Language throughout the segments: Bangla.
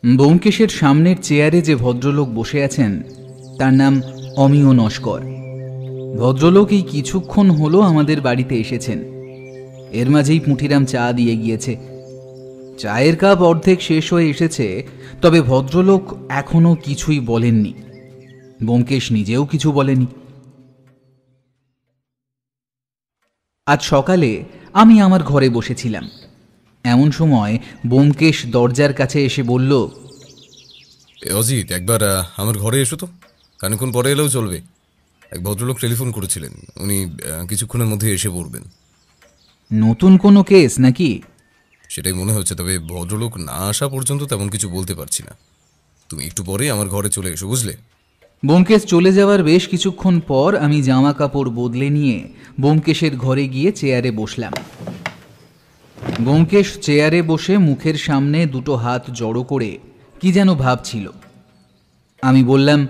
ব্যোমকেশের সামনের চেয়ারে যে ভদ্রলোক বসে আছেন তার নাম অমিয় নস্কর। ভদ্রলোক এই কিছুক্ষণ হলো আমাদের বাড়িতে এসেছেন। এর মাঝেই পুঁটিরাম চা দিয়ে গিয়েছে। চায়ের কাপ অর্ধেক শেষ হয়ে এসেছে, তবে ভদ্রলোক এখনো কিছুই বলেননি। ব্যোমকেশ নিজেও কিছু বলেনি। আজ সকালে আমি আমার ঘরে বসেছিলাম। এমন সময় ব্যোমকেশ দরজার কাছে এসে বলল, অজিত, একবার আমার ঘরে এসো তো। খানিক্ষণ পরে এলেও চলবে। এক ভদ্রলোক টেলিফোন করেছিলেন, উনি কিছুক্ষণের মধ্যে এসে পড়বেন। নতুন কোনো কেস নাকি? সেটাই মনে হচ্ছে, তবে ভদ্রলোক না আসা পর্যন্ত তেমন কিছু বলতে পারছি না। তুমি একটু পরে আমার ঘরে চলে এসো, বুঝলে? ব্যোমকেশ চলে যাওয়ার বেশ কিছুক্ষণ পর আমি জামা কাপড় বদলে নিয়ে ব্যোমকেশের ঘরে গিয়ে চেয়ারে বসলাম। ব্যোমকেশ চেয়ারে বসে মুখের সামনে দুটো হাত জড়ো করে কি যেন ভাবছিল। আমি বললাম,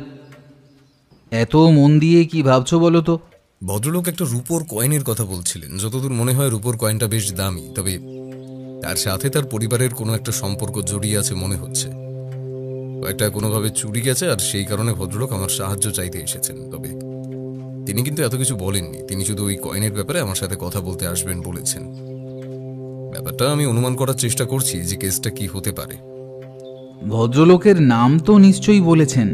এত মন দিয়ে কি ভাবছো বলো তো? ভদ্রলোক একটা রূপোর কয়েনের কথা বলছিলেন। যতদূর মনে হয় রূপোর কয়েনটা বেশ দামি, তবে তার সাথে তার পরিবারের কোনো একটা সম্পর্ক জড়িয়ে আছে মনে হচ্ছে। কয়েকটা কোনোভাবে চুরি গেছে, আর সেই কারণে ভদ্রলোক আমার সাহায্য চাইতে এসেছেন। তবে তিনি কিন্তু এত কিছু বলেননি। তিনি শুধু ওই কয়েনের ব্যাপারে আমার সাথে কথা বলতে আসবেন বলেছেন। ব্যাপারটা আমি অনুমান করার চেষ্টা করছি যে কেসটা কি হতে পারে। ভদ্রলোকের নাম তো নিশ্চয়ই বলেছেন,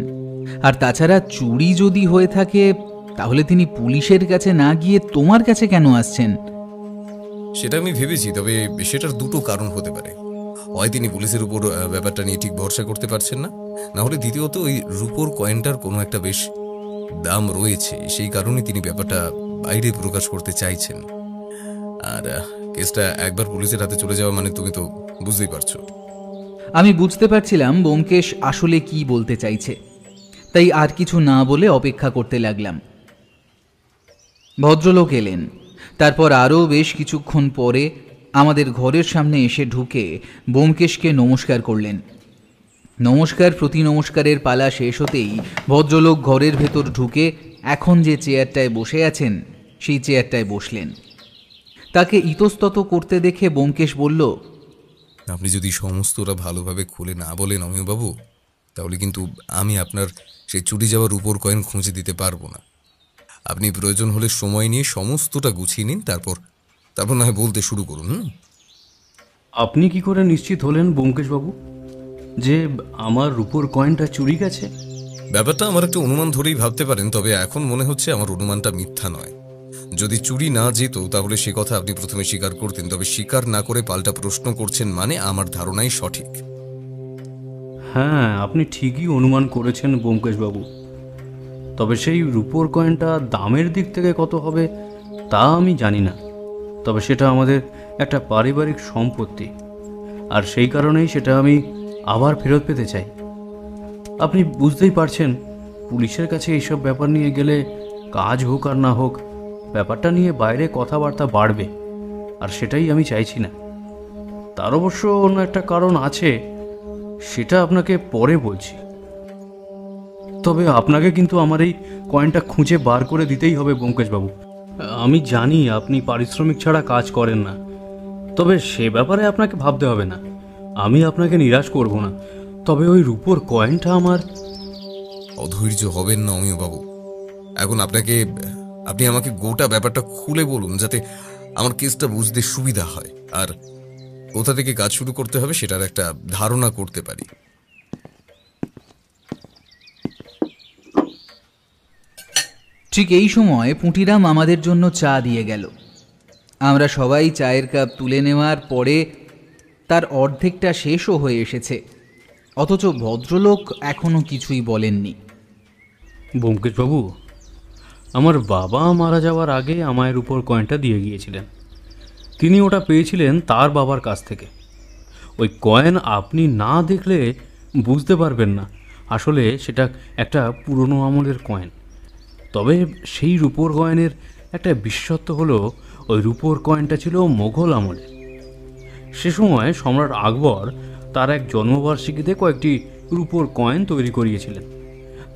আর তাছাড়া চুরি যদি হয়ে থাকে তাহলে তিনি পুলিশের কাছে না গিয়ে তোমার কাছে কেন আসছেন? সেটা আমি ভেবেছি, তবে সেটার দুটো কারণ হতে পারে। হয় তিনি পুলিশের উপর ব্যাপারটা নিয়ে ঠিক ভরসা করতে পারছেন না, না হলে দ্বিতীয়ত ওই রূপোর কয়েনটার কোনো একটা বেশ দাম রয়েছে, সেই কারণে তিনি ব্যাপারটা বাইরে প্রকাশ করতে চাইছেন। আর কেসটা একবার পুলিশের হাতে চলে যাওয়া মানে তুমি তো বুঝতেই পারছো। আমি বুঝতে পারছিলাম ব্যোমকেশ আসলে কি বলতে চাইছে, তাই আর কিছু না বলে অপেক্ষা করতে লাগলাম। ভদ্রলোক এলেন। তারপর আরও বেশ কিছুক্ষণ পরে আমাদের ঘরের সামনে এসে ঢুকে ব্যোমকেশকে নমস্কার করলেন। নমস্কার প্রতি নমস্কারের পালা শেষ হতেই ভদ্রলোক ঘরের ভেতর ঢুকে এখন যে চেয়ারটায় বসে আছেন সেই চেয়ারটায় বসলেন। তাকে ইতস্তত করতে দেখে ব্যোমকেশ বলল, আপনি যদি সমস্তটা ভালোভাবে খুলে না বলেন অমিয়বাবু, তাহলে কিন্তু আমি আপনার সেই চুরি যাওয়া রূপোর কয়েন খুঁজে দিতে পারবো না। আপনি প্রয়োজন হলে সময় নিয়ে সমস্তটা গুছিয়ে নিন, তারপর না হয় বলতে শুরু করুন। আপনি কি করে নিশ্চিত হলেন ব্যোমকেশবাবু যে আমার রূপোর কয়েনটা চুরি গেছে? ব্যাপারটা আমার একটা অনুমান ধরেই ভাবতে পারেন, তবে এখন মনে হচ্ছে আমার অনুমানটা মিথ্যা নয়। যদি চুরি না যেত তাহলে সে কথা আপনি প্রথমে স্বীকার করতেন, তবে স্বীকার না করে পাল্টা প্রশ্ন করছেন, মানে আমার ধারণাই সঠিক। হ্যাঁ, আপনি ঠিকই অনুমান করেছেন ব্যোমকেশবাবু। তবে সেই রূপোর কয়েনটা দামের দিক থেকে কত হবে তা আমি জানি না, তবে সেটা আমাদের একটা পারিবারিক সম্পত্তি, আর সেই কারণেই সেটা আমি আবার ফেরত পেতে চাই। আপনি বুঝতেই পারছেন, পুলিশের কাছে এইসব ব্যাপার নিয়ে গেলে কাজ হোক আর না হোক, ব্যাপারটা নিয়ে বাইরে কথাবার্তা বাড়বে, আর সেটাই আমি চাইছি না। তার অবশ্য অন্য একটা কারণ আছে, সেটা আপনাকে পরে বলছি। তবে আপনাকে কিন্তু আমার এই কয়েনটা খুঁজে বার করে দিতেই হবে ব্যোমকেশবাবু। আমি জানি আপনি পারিশ্রমিক ছাড়া কাজ করেন না, তবে সে ব্যাপারে আপনাকে ভাবতে হবে না। আমি আপনাকে নিরাশ করব না, তবে ওই রূপোর কয়েনটা আমার। অধৈর্য হবেন না অমিয়বাবু। এখন আপনি আমাকে গোটা ব্যাপারটা খুলে বলুন, যাতে আমার কেসটা বুঝতে সুবিধা হয়, আর কোথা থেকে কাজ শুরু করতে হবে সেটার একটা ধারণা করতে পারি। ঠিক এই সময় পুঁটিরাম আমাদের জন্য চা দিয়ে গেল। আমরা সবাই চায়ের কাপ তুলে নেওয়ার পরে তার অর্ধেকটা শেষও হয়ে এসেছে, অথচ ভদ্রলোক এখনো কিছুই বলেননি। ব্যোমকেশবাবু, আমার বাবা মারা যাওয়ার আগে আমায়ের উপর কয়েনটা দিয়ে গিয়েছিলেন। তিনি ওটা পেয়েছিলেন তার বাবার কাছ থেকে। ওই কয়েন আপনি না দেখলে বুঝতে পারবেন না আসলে সেটা একটা পুরনো আমলের কয়েন। তবে সেই রূপোর কয়েনের একটা বিশেষত্ব হলো, ওই রূপোর কয়েনটা ছিল মোগল আমলের। সে সময় সম্রাট আকবর তার এক জন্মবার্ষিকীতে কয়েকটি রূপোর কয়েন তৈরি করিয়েছিলেন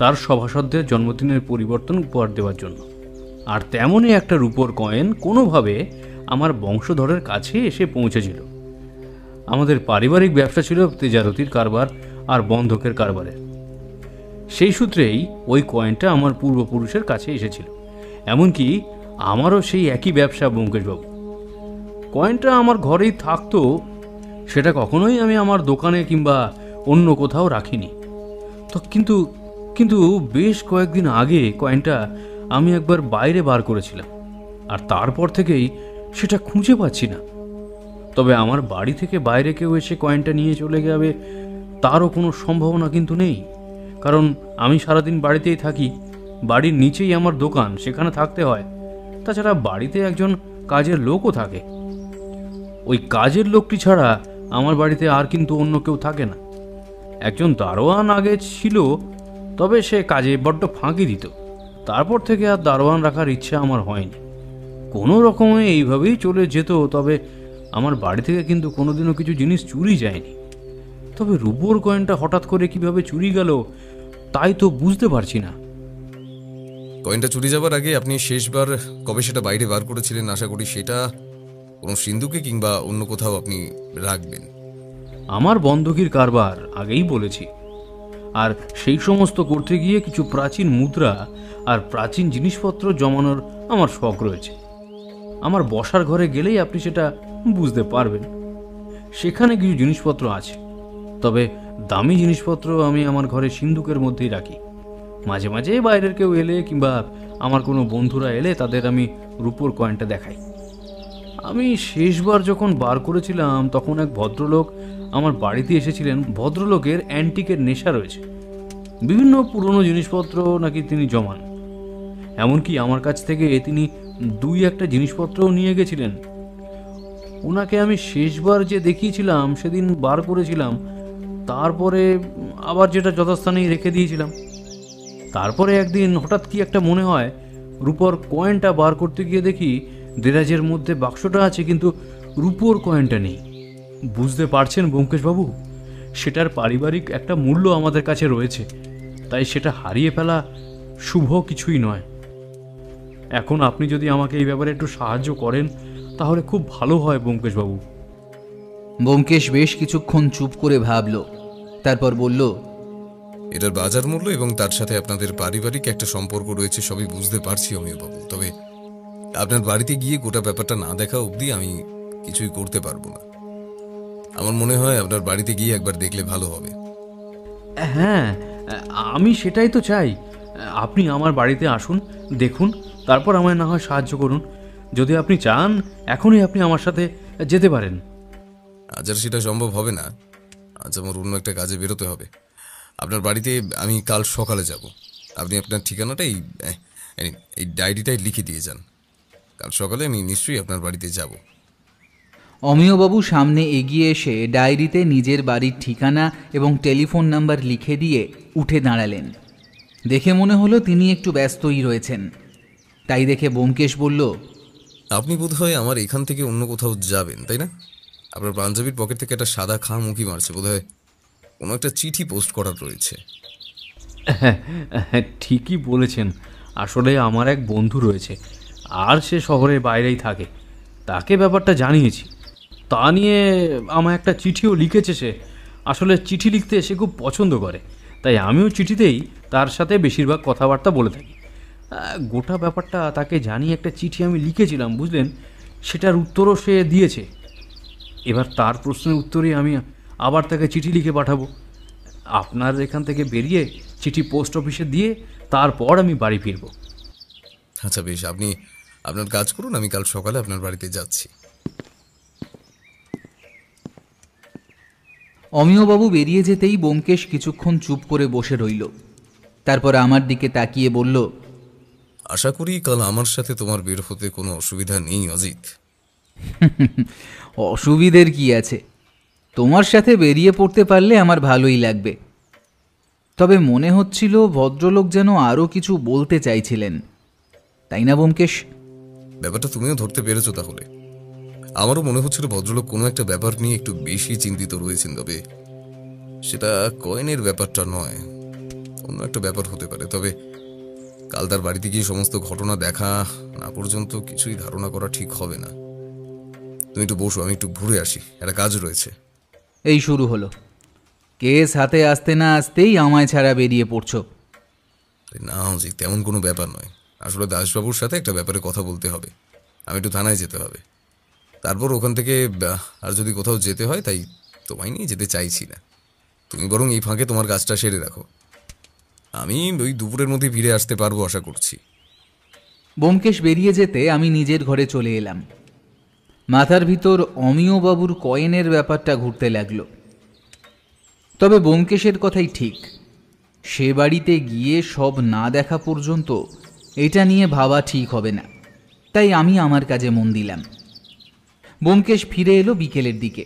তার সভাসদদের জন্মদিনের পরিবর্তন উপহার দেওয়ার জন্য। আর তেমনই একটা রূপোর কয়েন কোনোভাবে আমার বংশধরের কাছে এসে পৌঁছেছিল। আমাদের পারিবারিক ব্যবসা ছিল তেজারতির কারবার আর বন্ধকের কারবারে। সেই সূত্রেই ওই কয়েনটা আমার পূর্বপুরুষের কাছে এসেছিল। এমনকি আমারও সেই একই ব্যবসা ব্যোমকেশবাবু। কয়েনটা আমার ঘরেই থাকতো, সেটা কখনোই আমি আমার দোকানে কিংবা অন্য কোথাও রাখিনি। তো কিন্তু কিন্তু বেশ কয়েকদিন আগে কয়েনটা আমি একবার বাইরে বার করেছিলাম, আর তারপর থেকেই সেটা খুঁজে পাচ্ছি না। তবে আমার বাড়ি থেকে বাইরে কেউ এসে কয়েনটা নিয়ে চলে যাবে তারও কোনো সম্ভাবনা কিন্তু নেই, কারণ আমি সারাদিন বাড়িতেই থাকি। বাড়ির নিচেই আমার দোকান, সেখানে থাকতে হয়। তাছাড়া বাড়িতে একজন কাজের লোকও থাকে। ওই কাজের লোকটি ছাড়া আমার বাড়িতে আর কিন্তু অন্য কেউ থাকে না। একজন দারোয়ান আগে ছিল, তবে সে কাজে বড্ড ফাঁকি দিত। তারপর থেকে আর দারোয়ান রাখার ইচ্ছা আমার হয়নি। কোনো রকমে এইভাবেই চলে যেত। তবে আমার বাড়ি থেকে কিন্তু কোনোদিনও কিছু জিনিস চুরি যায়নি। তবে রূপোর কয়েনটা হঠাৎ করে কিভাবে চুরি গেল তাই তো বুঝতে পারছি না। কয়েনটা চুরি যাবার আগে আপনি শেষবার কবে সেটা বাইরে বার করেছিলেন? আশা করি সেটা কোনো সিন্ধুকে কিংবা অন্য কোথাও আপনি রাখবেন। আমার বন্ধকির কারবার আগেই বলেছি, আর সেই সমস্ত করতে গিয়ে কিছু প্রাচীন মুদ্রা আর প্রাচীন জিনিসপত্র জমানোর আমার শখ রয়েছে। আমার বসার ঘরে গেলেই আপনি সেটা বুঝতে পারবেন। সেখানে কিছু জিনিসপত্র আছে, তবে দামি জিনিসপত্র আমি আমার ঘরে সিন্ধুকের মধ্যেই রাখি। মাঝে মাঝে বাইরের কেউ এলে কিংবা আমার কোনো বন্ধুরা এলে তাদের আমি রূপোর কয়েনটা দেখাই। আমি শেষবার যখন বার করেছিলাম তখন এক ভদ্রলোক আমার বাড়িতে এসেছিলেন। ভদ্রলোকের অ্যান্টিকের নেশা রয়েছে, বিভিন্ন পুরনো জিনিসপত্র নাকি তিনি জমান। এমনকি আমার কাছ থেকে তিনি 2-1টা জিনিসপত্রও নিয়ে গেছিলেন। ওনাকে আমি শেষবার যে দেখিয়েছিলাম সেদিন বার করেছিলাম, তারপরে আবার যেটা যথাস্থানেই রেখে দিয়েছিলাম। তারপরে একদিন হঠাৎ কি একটা মনে হয়, রূপোর কয়েনটা বার করতে গিয়ে দেখি দেরাজের মধ্যে বাক্সটা আছে, কিন্তু রূপোর কয়েনটা নেই। বুঝতে পারছেন ব্যোমকেশবাবু, সেটার পারিবারিক একটা মূল্য আমাদের কাছে রয়েছে, তাই সেটা হারিয়ে ফেলা শুভ কিছুই নয়। এখন আপনি যদি আমাকে এই ব্যাপারে একটু সাহায্য করেন তাহলে খুব ভালো হয় ব্যোমকেশবাবু। ব্যোমকেশ বেশ কিছুক্ষণ চুপ করে ভাবল, তারপর বলল, এটার বাজার মূল্য এবং তার সাথে আপনাদের পারিবারিক একটা সম্পর্ক রয়েছে সবই বুঝতে পারছি অমিয়বাবু। তবে আপনার বাড়িতে গিয়ে গোটা ব্যাপারটা না দেখা অবধি আমি কিছুই করতে পারবো না। আমার মনে হয় আপনার বাড়িতে গিয়ে একবার দেখলে ভালো হবে। হ্যাঁ, আমি সেটাই তো চাই। আপনি আমার বাড়িতে আসুন, দেখুন, তারপর আমায় না হয় সাহায্য করুন। যদি আপনি চান এখনই আপনি আমার সাথে যেতে পারেন। আজ আর সেটা সম্ভব হবে না, আজ আমার অন্য একটা কাজে বেরোতে হবে। আপনার বাড়িতে আমি কাল সকালে যাব। আপনি আপনার ঠিকানাটা এই ডায়েরিটায় লিখে দিয়ে যান। কাল সকালে আমি নিশ্চয়ই আপনার বাড়িতে যাব। অমিয়বাবু সামনে এগিয়ে এসে ডায়েরিতে নিজের বাড়ির ঠিকানা এবং টেলিফোন নাম্বার লিখে দিয়ে উঠে দাঁড়ালেন। দেখে মনে হলো তিনি একটু ব্যস্তই রয়েছেন। তাই দেখে ব্যোমকেশ বলল, আপনি বোধহয় আমার এখান থেকে অন্য কোথাও যাবেন, তাই না? আপনার পাঞ্জাবির পকেট থেকে একটা সাদা খাম উঁকি মারছে, বোধহয় কোনো একটা চিঠি পোস্ট করার রয়েছে। হ্যাঁ, ঠিকই বলেছেন। আসলে আমার এক বন্ধু রয়েছে, আর সে শহরের বাইরেই থাকে। তাকে ব্যাপারটা জানিয়েছি, তা নিয়ে আমার একটা চিঠিও লিখেছে সে। আসলে চিঠি লিখতে সে খুব পছন্দ করে, তাই আমিও চিঠিতেই তার সাথে বেশিরভাগ কথাবার্তা বলে থাকি। গোটা ব্যাপারটা তাকে জানিয়ে একটা চিঠি আমি লিখেছিলাম, বুঝলেন। সেটার উত্তরও সে দিয়েছে। এবার তার প্রশ্নের উত্তরে আমি আবার তাকে চিঠি লিখে পাঠাবো। আপনার এখান থেকে বেরিয়ে চিঠি পোস্ট অফিসে দিয়ে তারপর আমি বাড়ি ফিরব। আচ্ছা বেশ, আপনি আপনার কাজ করুন, আমি কাল সকালে আপনার বাড়িতে যাচ্ছি। অমিয়বাবু বেরিয়ে যেতেই ব্যোমকেশ কিছুক্ষণ চুপ করে বসে রইল। তারপর আমার দিকে তাকিয়ে বলল, আশা করি কাল আমার সাথে তোমার বের হতে কোনো অসুবিধা নেই অজিত। অসুবিধের কি আছে? তোমার সাথে বেরিয়ে পড়তে পারলে আমার ভালোই লাগবে। তবে মনে হচ্ছিল ভদ্রলোক যেন আরও কিছু বলতে চাইছিলেন, তাই না ব্যোমকেশ? ব্যাপারটা তুমিও ধরতে পেরেছো তাহলে। আমারও মনে হচ্ছিল ভদ্রলোক কোনো একটা ব্যাপার নিয়ে একটু বেশি চিন্তিত রয়েছেন, তবে সেটা কয়েনের ব্যাপারটা নয়, অন্য একটা ব্যাপার হতে পারে। তবে কাল তার বাড়িতে গিয়ে সমস্ত ঘটনা দেখা না পর্যন্ত কিছুই ধারণা করা ঠিক হবে না। তুমি একটু বসো, আমি একটু ঘুরে আসি, একটা কাজ রয়েছে। এই শুরু হলো। কেস হাতে আসতে না আসতেই আমায় ছাড়া বেরিয়ে পড়ছো। না অজিত, তেমন কোনো ব্যাপার নয়। আসলে দাসবাবুর সাথে একটা ব্যাপারে কথা বলতে হবে। আমি একটু থানায় যেতে হবে, তারপর ওখান থেকে আর যদি কোথাও যেতে হয়, তাই তোমায় নিয়ে যেতে চাইছি না। তুমি বরং এই ফাঁকে তোমার কাজটা সেরে রাখো। আমি ওই দুপুরের মধ্যে ফিরে আসতে পারবো আশা করছি। ব্যোমকেশ বেরিয়ে যেতে আমি নিজের ঘরে চলে এলাম। মাথার ভিতর অমিয়বাবুর কয়েনের ব্যাপারটা ঘুরতে লাগলো। তবে ব্যোমকেশের কথাই ঠিক, সে বাড়িতে গিয়ে সব না দেখা পর্যন্ত এটা নিয়ে ভাবা ঠিক হবে না। তাই আমি আমার কাজে মন দিলাম। ব্যোমকেশ ফিরে এলো বিকেলের দিকে।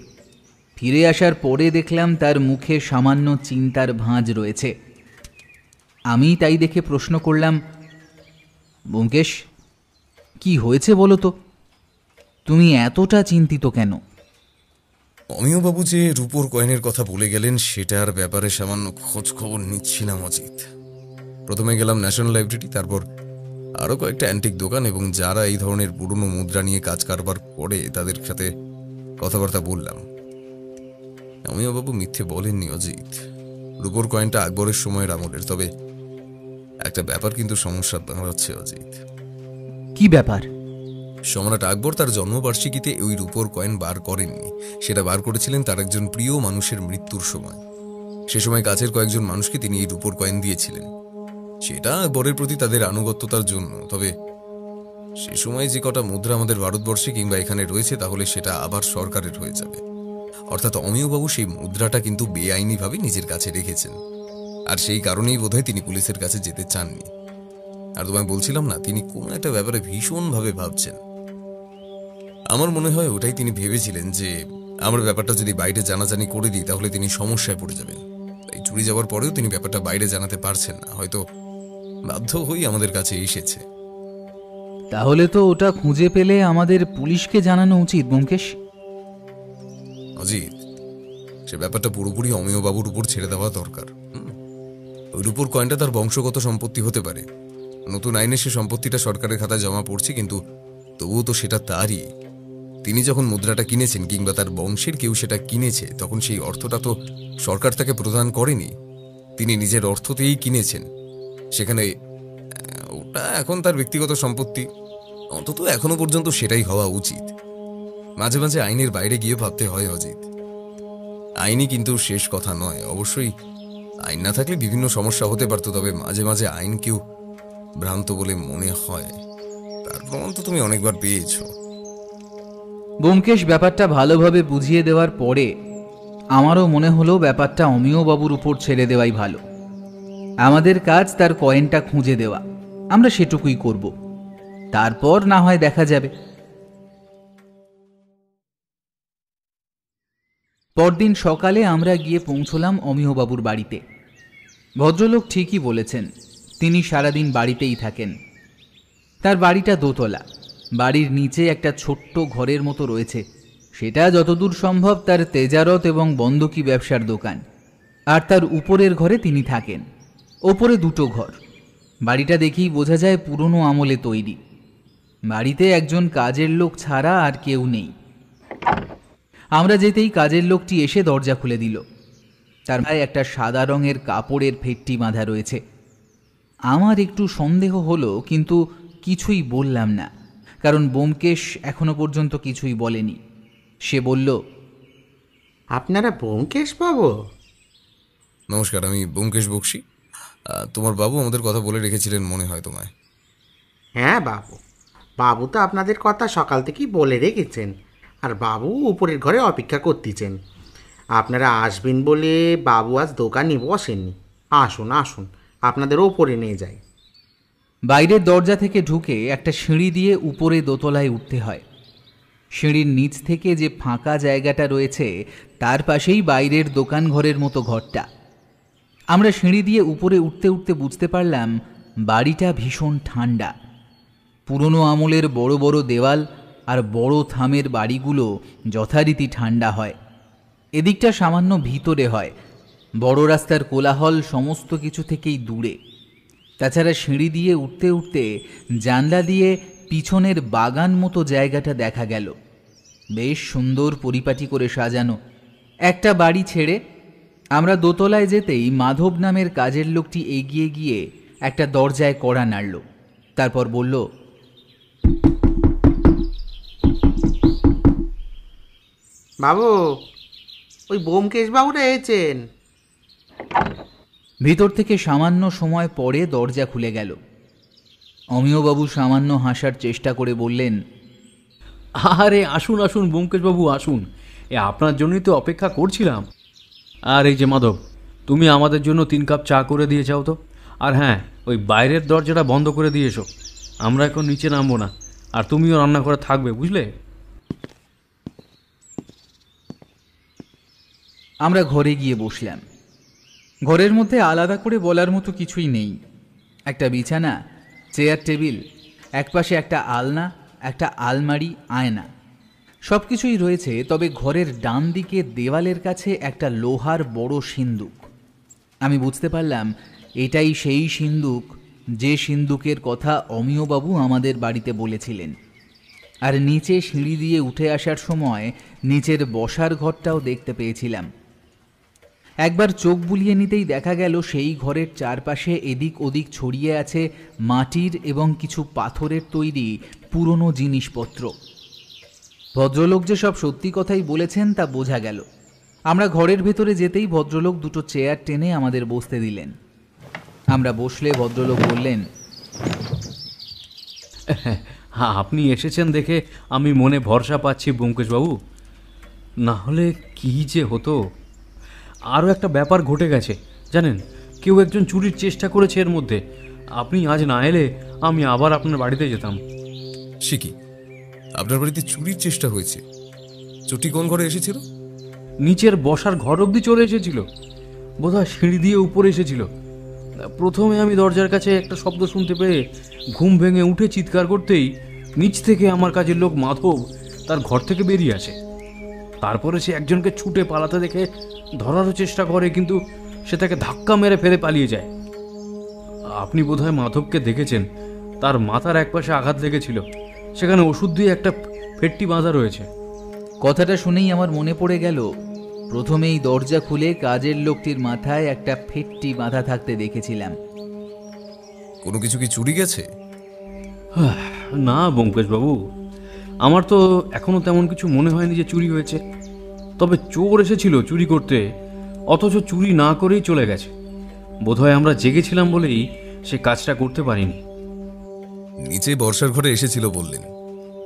ফিরে আসার পরে দেখলাম তার মুখে সামান্য চিন্তার ভাঁজ রয়েছে। আমি তাই দেখে প্রশ্ন করলাম, ব্যোমকেশ, কি হয়েছে বলো তো? তুমি এতটা চিন্তিত কেন? অমিয়বাবু যে রূপোর কয়েনের কথা বলে গেলেন, সেটার ব্যাপারে সামান্য খোঁজ খবর নিচ্ছিলাম অজিত। প্রথমে গেলাম ন্যাশনাল লাইব্রেরি, তারপর আরও কয়েকটা অ্যান্টিক দোকান এবং যারা এই ধরনের পুরনো মুদ্রা নিয়ে কাজ কারবার করে তাদের সাথে কথাবার্তা বললাম। অমিয়বাবু মিথ্যে বলেননি অজিত। রূপোর কয়েনটা আকবরের সময়ের আমলের, তবে একটা ব্যাপার কিন্তু সমস্যা দাঁড়াচ্ছে অজিত। কি ব্যাপার? সম্রাট আকবর তার জন্মবার্ষিকীতে ওই রূপোর কয়েন বার করেননি। সেটা বার করেছিলেন তার একজন প্রিয় মানুষের মৃত্যুর সময়। সে সময় কাছের কয়েকজন মানুষকে তিনি এই রূপোর কয়েন দিয়েছিলেন। সেটা আকবরের প্রতি তাদের আনুগত্যতার জন্য। তবে সে সময় যে কটা মুদ্রা আমাদের ভারতবর্ষে কিংবা এখানে রয়েছে, তাহলে সেটা আবার সরকারের হয়ে যাবে। অর্থাৎ অমিয়বাবু সেই মুদ্রাটা কিন্তু বেআইনিভাবে নিজের কাছে রেখেছেন। আর সেই কারণেই বোধহয় তিনি পুলিশের কাছে যেতে চাননি। আর তোমায় বলছিলাম না, তিনি কোন একটা ব্যাপারে ভীষণভাবে ভাবছেন। আমার মনে হয় ওটাই তিনি ভেবেছিলেন যে আমার ব্যাপারটা যদি বাইরে জানাজানি করে দিই, তাহলে তিনি সমস্যায় পড়ে যাবেন। তাই চুরি যাওয়ার পরেও তিনি ব্যাপারটা বাইরে জানাতে পারছেন না। হয়তো বাধ্য হয়েই আমাদের কাছে এসেছে। তাহলে তো ওটা খুঁজে পেলে আমাদের পুলিশকে জানানো উচিত ব্যোমকেশ। অজিত, সে ব্যাপারটা পুরোপুরি অমিয়বাবুর উপর ছেড়ে দেওয়া দরকার। ওই রূপোর কয়েনটা তার বংশগত সম্পত্তি হতে পারে। নতুন আইনে সে সম্পত্তিটা সরকারের খাতায় জমা পড়ছে, কিন্তু তবুও তো সেটা তারই। তিনি যখন মুদ্রাটা কিনেছেন কিংবা তার বংশের কেউ সেটা কিনেছে, তখন সেই অর্থটা তো সরকার তাকে প্রদান করেনি। তিনি নিজের অর্থতেই কিনেছেন। সেখানে ওটা এখন তার ব্যক্তিগত সম্পত্তি। অন্তত এখনো পর্যন্ত সেটাই হওয়া উচিত। মাঝে মাঝে আইনের বাইরে গিয়ে ভাবতে হয় অজিত। আইনই কিন্তু শেষ কথা নয়। অবশ্যই আইন না থাকলে বিভিন্ন সমস্যা হতে পারত, তবে মাঝে মাঝে আইনকেও ভ্রান্ত বলে মনে হয়। তার প্রমাণ তো তুমি অনেকবার পেয়েছ। ব্যোমকেশ ব্যাপারটা ভালোভাবে বুঝিয়ে দেওয়ার পরে আমারও মনে হলো ব্যাপারটা অমিয়বাবুর উপর ছেড়ে দেওয়াই ভালো। আমাদের কাজ তার কয়েনটা খুঁজে দেওয়া, আমরা সেটুকুই করব। তারপর না হয় দেখা যাবে। পরদিন সকালে আমরা গিয়ে পৌঁছলাম অমিয়বাবুর বাড়িতে। ভদ্রলোক ঠিকই বলেছেন, তিনি সারাদিন বাড়িতেই থাকেন। তার বাড়িটা দোতলা। বাড়ির নিচে একটা ছোট্ট ঘরের মতো রয়েছে। সেটা যতদূর সম্ভব তার তেজারত এবং বন্ধকি ব্যবসার দোকান। আর তার উপরের ঘরে তিনি থাকেন। ওপরে দুটো ঘর। বাড়িটা দেখেই বোঝা যায় পুরনো আমলে তৈরি। বাড়িতে একজন কাজের লোক ছাড়া আর কেউ নেই। আমরা যেতেই কাজের লোকটি এসে দরজা খুলে দিল। তার গায়ে একটা সাদা রঙের কাপড়ের ফেটটি বাঁধা রয়েছে। আমার একটু সন্দেহ হলো, কিন্তু কিছুই বললাম না, কারণ ব্যোমকেশ এখনো পর্যন্ত কিছুই বলেনি। সে বলল, আপনারা ব্যোমকেশ বাবু? নমস্কার, আমি ব্যোমকেশ বক্সী। তোমার বাবু আমাদের কথা বলে রেখেছিলেন মনে হয় তোমায়। হ্যাঁ বাবু, বাবু তো আপনাদের কথা সকাল থেকেই বলে রেখেছেন। আর বাবু উপরের ঘরে অপেক্ষা করতেছেন। আপনারা আসবেন বলে বাবু আজ দোকানে বসেননি। আসুন আসুন, আপনাদের ওপরে নিয়ে যাই। বাইরের দরজা থেকে ঢুকে একটা সিঁড়ি দিয়ে উপরে দোতলায় উঠতে হয়। সিঁড়ির নিচ থেকে যে ফাঁকা জায়গাটা রয়েছে, তার পাশেই বাইরের দোকান ঘরের মতো ঘরটা। আমরা সিঁড়ি দিয়ে উপরে উঠতে উঠতে বুঝতে পারলাম বাড়িটা ভীষণ ঠান্ডা। পুরনো আমলের বড় বড় দেওয়াল আর বড় থামের বাড়িগুলো যথারীতি ঠান্ডা হয়। এদিকটা সামান্য ভিতরে হয়। বড় রাস্তার কোলাহল সমস্ত কিছু থেকেই দূরে। তাছাড়া সিঁড়ি দিয়ে উঠতে উঠতে জানলা দিয়ে পিছনের বাগান মতো জায়গাটা দেখা গেল। বেশ সুন্দর পরিপাটি করে সাজানো। একটা বাড়ি ছেড়ে আমরা দোতলায় যেতেই মাধব নামের কাজের লোকটি এগিয়ে গিয়ে একটা দরজায় কড়া নাড়ল। তারপর বলল, বাবু, ওই ব্যোমকেশ বাবুরা এসেছেন। ভিতর থেকে সামান্য সময় পরে দরজা খুলে গেল। অমিয়বাবু সামান্য হাসার চেষ্টা করে বললেন, আরে আসুন আসুন ব্যোমকেশবাবু আসুন, আপনার জন্যই তো অপেক্ষা করছিলাম। আর এই যে মাধব, তুমি আমাদের জন্য 3 কাপ চা করে দিয়ে যাও তো। আর হ্যাঁ, ওই বাইরের দরজাটা বন্ধ করে দিয়ে এসো, আমরা এখন নিচে নামবো না। আর তুমিও রান্না করে থাকবে, বুঝলে? আমরা ঘরে গিয়ে বসলাম। ঘরের মধ্যে আলাদা করে বলার মতো কিছুই নেই। একটা বিছানা, চেয়ার টেবিল, একপাশে একটা আলনা, একটা আলমারি, আয়না, সব কিছুই রয়েছে। তবে ঘরের ডান দিকে দেওয়ালের কাছে একটা লোহার বড় সিন্দুক। আমি বুঝতে পারলাম এটাই সেই সিন্দুক যে সিন্দুকের কথা অমিয়বাবু আমাদের বাড়িতে বলেছিলেন। আর নিচে সিঁড়ি দিয়ে উঠে আসার সময় নিচের বসার ঘরটাও দেখতে পেয়েছিলাম। একবার চোখ বুলিয়ে নিতেই দেখা গেল সেই ঘরের চারপাশে এদিক ওদিক ছড়িয়ে আছে মাটির এবং কিছু পাথরের তৈরি পুরনো জিনিসপত্র। ভদ্রলোক যে সব সত্যি কথাই বলেছেন তা বোঝা গেল। আমরা ঘরের ভেতরে যেতেই ভদ্রলোক 2টো চেয়ার টেনে আমাদের বসতে দিলেন। আমরা বসলে ভদ্রলোক বললেন, হ্যাঁ, আপনি এসেছেন দেখে আমি মনে ভরসা পাচ্ছি ব্যোমকেশবাবু, না হলে কী যে হতো। আরও একটা ব্যাপার ঘটে গেছে জানেন, কেউ একজন চুরির চেষ্টা করেছে এর মধ্যে। আপনি আজ না এলে আমি আবার আপনার বাড়িতে যেতাম। সে কি, আপনার বাড়িতে চুরির চেষ্টা হয়েছে? চুটি কোন ঘরে এসেছিল? নিচের বসার ঘর অবধি চলে এসেছিল, বোধহয় সিঁড়ি দিয়ে উপরে এসেছিল। প্রথমে আমি দরজার কাছে একটা শব্দ শুনতে পেয়ে ঘুম ভেঙে উঠে চিৎকার করতেই নিচ থেকে আমার কাজের লোক মাধব তার ঘর থেকে বেরিয়ে আসে। তারপরে সে একজনকে ছুটে পালাতে দেখে ধরারও চেষ্টা করে, কিন্তু সে তাকে ধাক্কা মেরে ফেলে পালিয়ে যায়। আপনি বোধহয় মাধবকে দেখেছেন, তার মাথার একপাশে আঘাত লেগেছিল, সেখানে ওষুধ দিয়ে একটা ফেটটি বাঁধা রয়েছে। কথাটা শুনেই আমার মনে পড়ে গেল, প্রথমেই দরজা খুলে কাজের লোকটির মাথায় একটা ফেটটি বাঁধা থাকতে দেখেছিলাম। কোনো কিছু কি চুরি গেছে? না ব্যোমকেশবাবু, আমার তো এখনো তেমন কিছু মনে হয়নি যে চুরি হয়েছে। তবে চোর এসেছিল চুরি করতে, অথচ চুরি না করেই চলে গেছে। বোধহয় আমরা জেগেছিলাম বলেই সে কাজটা করতে পারিনি। নিচে বর্ষার ঘরে এসেছিল বললেন,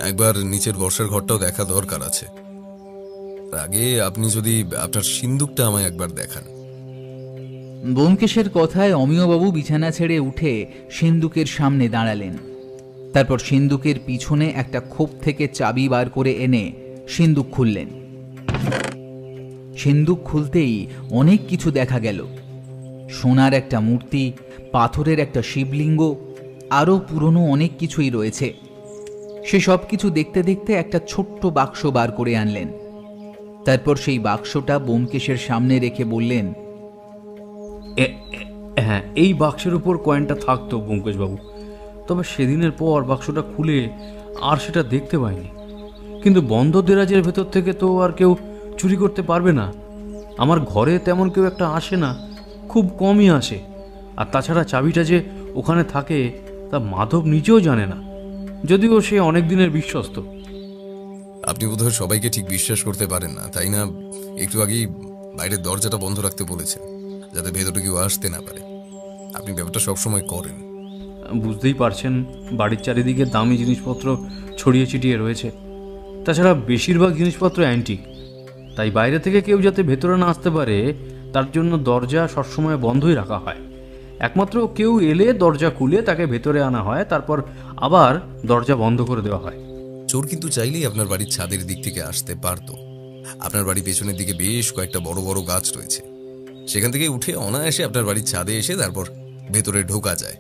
একবার নিচের বর্ষার ঘরটাও দেখা দরকার আছে। আগে আপনি যদি আপনার সিন্দুকটা আমায় একবার দেখান। ব্যোমকেশের কথায় অমিয়বাবু বিছানা ছেড়ে উঠে সিন্দুকের সামনে দাঁড়ালেন। তারপর সিন্দুকের পিছনে একটা খোপ থেকে চাবি বার করে এনে সিন্দুক খুললেন। সিন্দুক খুলতেই অনেক কিছু দেখা গেল। সোনার একটা মূর্তি, পাথরের একটা শিবলিঙ্গ, আরও পুরনো অনেক কিছুই রয়েছে। সে সব কিছু দেখতে দেখতে একটা ছোট্ট বাক্স বার করে আনলেন। তারপর সেই বাক্সটা ব্যোমকেশের সামনে রেখে বললেন, হ্যাঁ, এই বাক্সের উপর কয়েনটা থাকতো ব্যোমকেশবাবু, তবে সেদিনের পর বাক্সটা খুলে আর সেটা দেখতে পাইনি। কিন্তু বন্ধ দেরাজের ভেতর থেকে তো আর কেউ চুরি করতে পারবে না। আমার ঘরে তেমন কেউ একটা আসে না, খুব কমই আসে। আর তাছাড়া চাবিটা যে ওখানে থাকে তা মাধব নিজেও জানে না, যদিও সে অনেক দিনের বিশ্বস্ত। আপনি বোধহয় সবাইকে ঠিক বিশ্বাস করতে পারেন না, তাই না? একটু আগেই বাইরের দরজাটা বন্ধ রাখতে বলেছেন, যাতে ভেতরে কেউ আসতে না পারে। আপনি ব্যাপারটা সবসময় করেন। বুঝতেই পারছেন, বাড়ির চারিদিকে দামি জিনিসপত্র ছড়িয়ে ছিটিয়ে রয়েছে। তাছাড়া বেশিরভাগ জিনিসপত্র অ্যান্টিক, তাই বাইরে থেকে কেউ যাতে ভেতরে না আসতে পারে তার জন্য দরজা সবসময় বন্ধই রাখা হয়। একমাত্র কেউ এলে দরজা খুলে তাকে ভেতরে আনা হয়, তারপর আবার দরজা বন্ধ করে দেওয়া হয়। চোর কিন্তু চাইলেই আপনার বাড়ির ছাদের দিক থেকে আসতে পারত। আপনার বাড়ির পেছনের দিকে বেশ কয়েকটা বড় বড় গাছ রয়েছে, সেখান থেকে উঠে অনায়াসে আপনার বাড়ির ছাদে এসে তারপর ভেতরে ঢোকা যায়।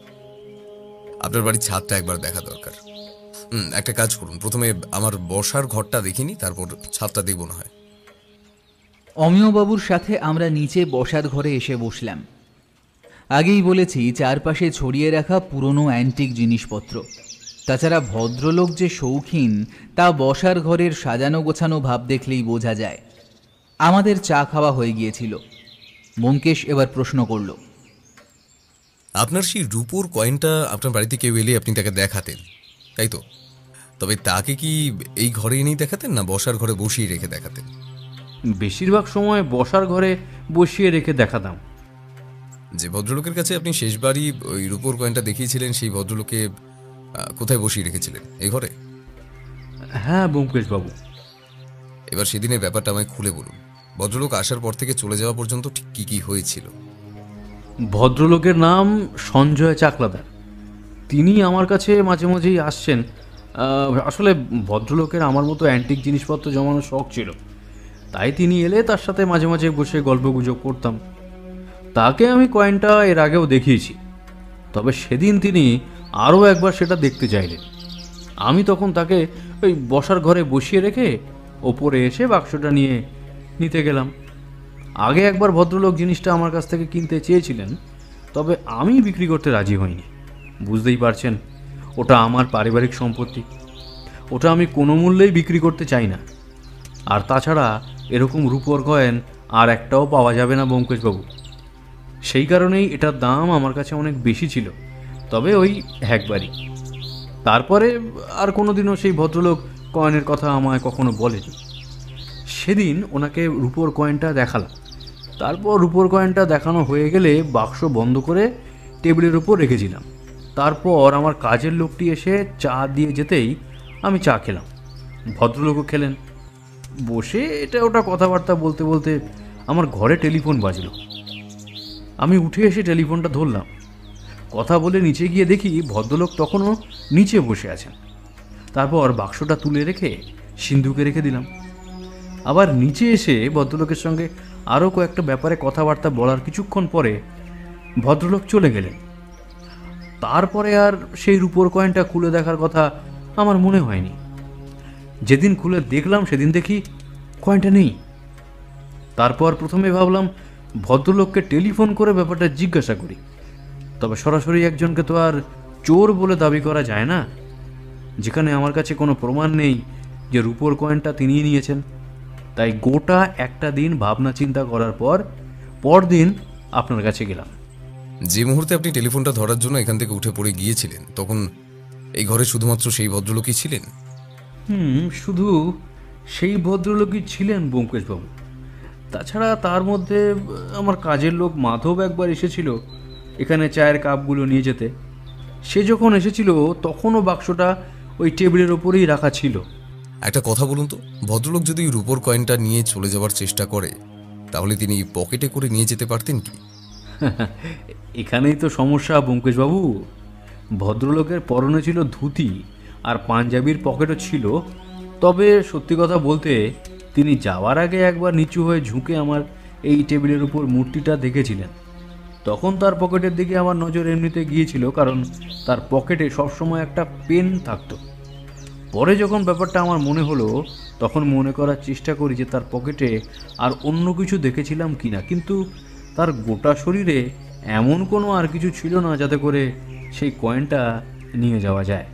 আপনার বাড়ির ছাদটা একবার দেখা দরকার। একটা কাজ করুন, প্রথমে আমার বসার ঘরটা দেখিনি, তারপর ছাদটা দেখব না হয়। অমিয়বাবুর সাথে আমরা নিচে বসার ঘরে এসে বসলাম। আগেই বলেছি, চারপাশে ছড়িয়ে রাখা পুরনো অ্যান্টিক জিনিসপত্র। তাছাড়া ভদ্রলোক যে শৌখিন তা বসার ঘরের সাজানো গোছানো ভাব দেখলেই বোঝা যায়। আমাদের চা খাওয়া হয়ে গিয়েছিল। ব্যোমকেশ এবার প্রশ্ন করল। আপনার সেই রূপোর কয়েনটা আপনার বাড়িতে কেউ এলে আপনি তাকে দেখাতেন, তাই তো? তবে তাকে কি এই ঘরে এনেই দেখাতেন, না বসার ঘরে বসিয়ে রেখে দেখাতেন? বেশিরভাগ সময় বসার ঘরে বসিয়ে রেখে দেখাতাম। যে ভদ্রলোকের কাছে আপনি শেষবারই ওই রূপোর কয়েনটা দেখিয়েছিলেন, সেই ভদ্রলোকে কোথায় বসিয়ে রেখেছিলেন? এই ঘরে? হ্যাঁ ব্যোমকেশবাবু। এবার সেদিনের ব্যাপারটা আমায় খুলে বলুন। ভদ্রলোক আসার পর থেকে চলে যাওয়া পর্যন্ত ঠিক কী কী হয়েছিল? ভদ্রলোকের নাম সঞ্জয় চাকলাদার। তিনি আমার কাছে মাঝে মাঝেই আসছেন। আসলে ভদ্রলোকের আমার মতো অ্যান্টিক জিনিসপত্র জমানোর শখ ছিল, তাই তিনি এলে তার সাথে মাঝে মাঝে বসে গল্পগুজব করতাম। তাকে আমি কয়েনটা এর আগেও দেখিয়েছি, তবে সেদিন তিনি আরও একবার সেটা দেখতে চাইলেন। আমি তখন তাকে ওই বসার ঘরে বসিয়ে রেখে ওপরে এসে বাক্সটা নিয়ে নিতে গেলাম। আগে একবার ভদ্রলোক জিনিসটা আমার কাছ থেকে কিনতে চেয়েছিলেন, তবে আমি বিক্রি করতে রাজি হইনি। বুঝতেই পারছেন, ওটা আমার পারিবারিক সম্পত্তি, ওটা আমি কোনো মূল্যেই বিক্রি করতে চাই না। আর তাছাড়া এরকম রূপোর কয়েন আর একটাও পাওয়া যাবে না ব্যোমকেশবাবু। সেই কারণেই এটার দাম আমার কাছে অনেক বেশি ছিল, তবে ওই একবারই। তারপরে আর কোনোদিনও সেই ভদ্রলোক কয়েনের কথা আমায় কখনো বলেনি। সেদিন ওনাকে রূপোর কয়েনটা দেখালাম। তারপর রূপোর কয়েনটা দেখানো হয়ে গেলে বাক্স বন্ধ করে টেবিলের উপর রেখেছিলাম। তারপর আমার কাজের লোকটি এসে চা দিয়ে যেতেই আমি চা খেলাম, ভদ্রলোকও খেলেন। বসে এটা ওটা কথাবার্তা বলতে বলতে আমার ঘরে টেলিফোন বাজলো। আমি উঠে এসে টেলিফোনটা ধরলাম। কথা বলে নিচে গিয়ে দেখি ভদ্রলোক তখনও নিচে বসে আছেন। তারপর বাক্সটা তুলে রেখে সিন্ধুকে রেখে দিলাম। আবার নিচে এসে ভদ্রলোকের সঙ্গে আরও কয়েকটা ব্যাপারে কথাবার্তা বলার কিছুক্ষণ পরে ভদ্রলোক চলে গেলেন। তারপরে আর সেই রূপোর কয়েনটা খুলে দেখার কথা আমার মনে হয়নি। যেদিন খুলে দেখলাম সেদিন দেখি কয়েনটা নেই। তারপর প্রথমে ভাবলাম ভদ্রলোককে টেলিফোন করে ব্যাপারটা জিজ্ঞাসা করি, তবে সরাসরি একজনকে তো আর চোর বলে দাবি করা যায় না, যেখানে আমার কাছে কোনো প্রমাণ নেই যে রূপোর কয়েনটা তিনিই নিয়েছেন। তাই গোটা একটা দিন ভাবনা চিন্তা করার পর পরদিন আপনার কাছে গেলাম। যে মুহূর্তে আপনি টেলিফোনটা ধরার জন্য এখান থেকে উঠে পড়ে গিয়েছিলেন, তখন এই ঘরে শুধুমাত্র সেই ভদ্রলোকই ছিলেন? শুধু সেই ভদ্রলোকই ছিলেন ব্যোমকেশবাবু। তাছাড়া তার মধ্যে আমার কাজের লোক মাধব একবার এসেছিল এখানে চায়ের কাপগুলো নিয়ে যেতে। সে যখন এসেছিল তখনও বাক্সটা ওই টেবিলের ওপরেই রাখা ছিল। একটা কথা বলুন তো, ভদ্রলোক যদি রূপোর কয়েনটা নিয়ে চলে যাওয়ার চেষ্টা করে, তাহলে তিনি পকেটে করে নিয়ে যেতে পারতেন কি? এখানেই তো সমস্যা ব্যোমকেশবাবু। ভদ্রলোকের পরনে ছিল ধুতি আর পাঞ্জাবির পকেটও ছিল। তবে সত্যি কথা বলতে, তিনি যাওয়ার আগে একবার নিচু হয়ে ঝুঁকে আমার এই টেবিলের উপর মূর্তিটা দেখেছিলেন। তখন তার পকেটের দিকে আমার নজর এমনিতে গিয়েছিল, কারণ তার পকেটে সবসময় একটা পেন থাকতো। পরে যখন ব্যাপারটা আমার মনে হলো, তখন মনে করার চেষ্টা করি যে তার পকেটে আর অন্য কিছু দেখেছিলাম কিনা, কিন্তু তার গোটা শরীরে এমন কোনো আর কিছু ছিল না যাতে করে সেই কয়েনটা নিয়ে যাওয়া যায়।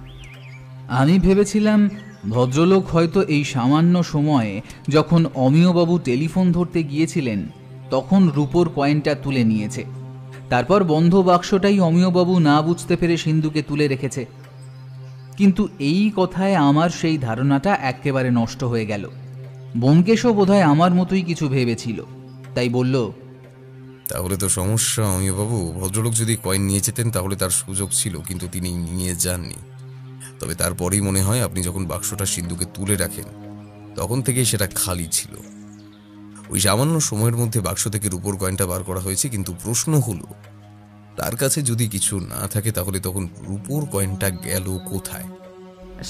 আমি ভেবেছিলাম ভদ্রলোক হয়তো এই সামান্য সময়ে যখন অমিয়বাবু টেলিফোন ধরতে গিয়েছিলেন তখন রূপোর কয়েনটা তুলে নিয়েছে। তারপর বন্ধ বাক্সটাই অমিয়বাবু না বুঝতে পেরে সিন্ধুকে তুলে রেখেছে। কিন্তু এই কথায় আমার সেই ধারণাটা একেবারে নষ্ট হয়ে গেল। ব্যোমকেশও বোধহয় আমার মতোই কিছু ভেবেছিল, তাই বলল, তাহলে তো সমস্যা অমিয়বাবু। ভদ্রলোক যদি কয়েন নিয়ে যেতেন তাহলে তার সুযোগ ছিল, কিন্তু তিনি নিয়ে যাননি। তবে তারপরেই মনে হয় আপনি যখন বাক্সটা সিন্ধুকে তুলে রাখেন তখন থেকেই সেটা খালি ছিল। ওই সামান্য সময়ের মধ্যে বাক্স থেকে রূপোর কয়েনটা বার করা হয়েছে, কিন্তু প্রশ্ন হলো তার কাছে যদি কিছু না থাকে তাহলে তখন রূপোর কয়েনটা গেল কোথায়?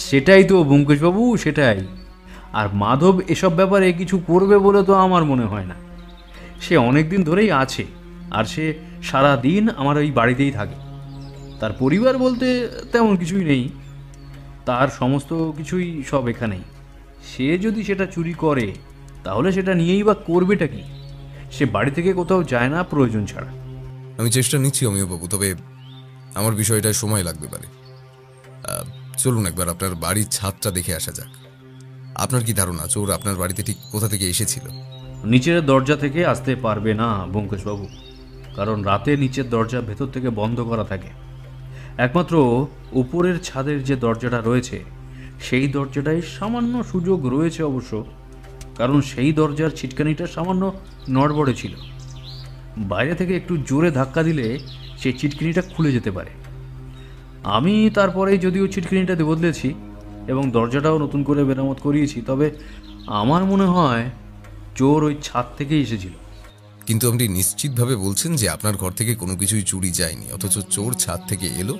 সেটাই তো ব্যোমকেশবাবু, সেটাই। আর মাধব এসব ব্যাপারে কিছু করবে বলে তো আমার মনে হয় না। সে অনেক দিন ধরেই আছে, আর সে সারা দিন আমার ওই বাড়িতেই থাকে। তার পরিবার বলতে তেমন কিছুই নেই, তার সমস্ত কিছুই সব এখানেই। সে যদি সেটা চুরি করে তাহলে সেটা নিয়েই বা করবেটা কি? সে বাড়ি থেকে কোথাও যায় না প্রয়োজন ছাড়া। আমি চেষ্টা নিচ্ছি অমিয়বাবু, তবে আমার বিষয়টায় সময় লাগতে পারে। চলুন একবার আপনার বাড়ির ছাদটা দেখে আসা যাক। আপনার কি ধারণা চোর আপনার বাড়িতে ঠিক কোথা থেকে এসেছিল? নিচের দরজা থেকে আসতে পারবে না ব্যোমকেশবাবু, কারণ রাতে নিচের দরজা ভেতর থেকে বন্ধ করা থাকে। একমাত্র উপরের ছাদের যে দরজাটা রয়েছে সেই দরজাটাই সামান্য সুযোগ রয়েছে অবশ্য, কারণ সেই দরজার ছিটকানিটা সামান্য নড়বড়ে ছিল। বাইরে থেকে একটু জোরে ধাক্কা দিলে সেই ছিটকিনিটা খুলে যেতে পারে। আমি তারপরেই যদিও ছিটকিনিটা বদলেছি এবং দরজাটাও নতুন করে মেরামত করিয়েছি, তবে আমার মনে হয় চোর ওই ছাদ থেকেই এসেছিল। কিন্তু আপনি নিশ্চিতভাবে বলছেন যে আপনার ঘর থেকে কোনো কিছুই চুরি যায়নি, অথচ চোর ছাদ থেকে এলো,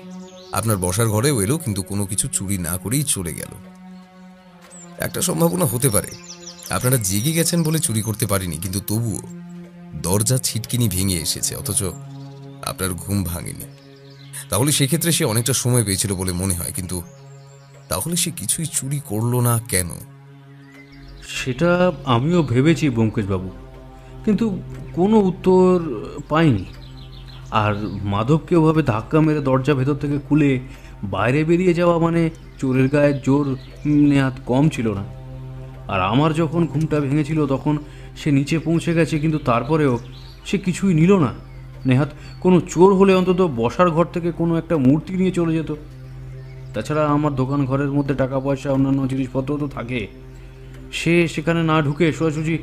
আপনার বসার ঘরেও এলো, কিন্তু কোনো কিছু চুরি না করেই চলে গেল? একটা সম্ভাবনা হতে পারে আপনারা জেগে গেছেন বলে চুরি করতে পারেনি, কিন্তু তবুও দরজা ছিটকিনি ভেঙে এসেছে, অথচ আপনার ঘুম ভাঙেনি। তাহলে সেক্ষেত্রে সে অনেকটা সময় পেয়েছিল বলে মনে হয়, কিন্তু তাহলে সে কিছুই চুরি করলো না কেন? সেটা আমিও ভেবেছি ব্যোমকেশবাবু, কিন্তু কোনো উত্তর পাইনি। আর মাধবকে ওভাবে ধাক্কা মেরে দরজা ভেতর থেকে খুলে বাইরে বেরিয়ে যাওয়া মানে চোরের গায়ে জোর নেহাত কম ছিল না। আর আমার যখন ঘুমটা ভেঙেছিল তখন সে নিচে পৌঁছে গেছে, কিন্তু তারপরেও সে কিছুই নিল না। নেহাত কোনো চোর হলে অন্তত বসার ঘর থেকে কোনো একটা মূর্তি নিয়ে চলে যেত। তাছাড়া আমার দোকান ঘরের মধ্যে টাকা পয়সা অন্যান্য জিনিসপত্র তো থাকে, সে সেখানে না ঢুকে সোজাসুজি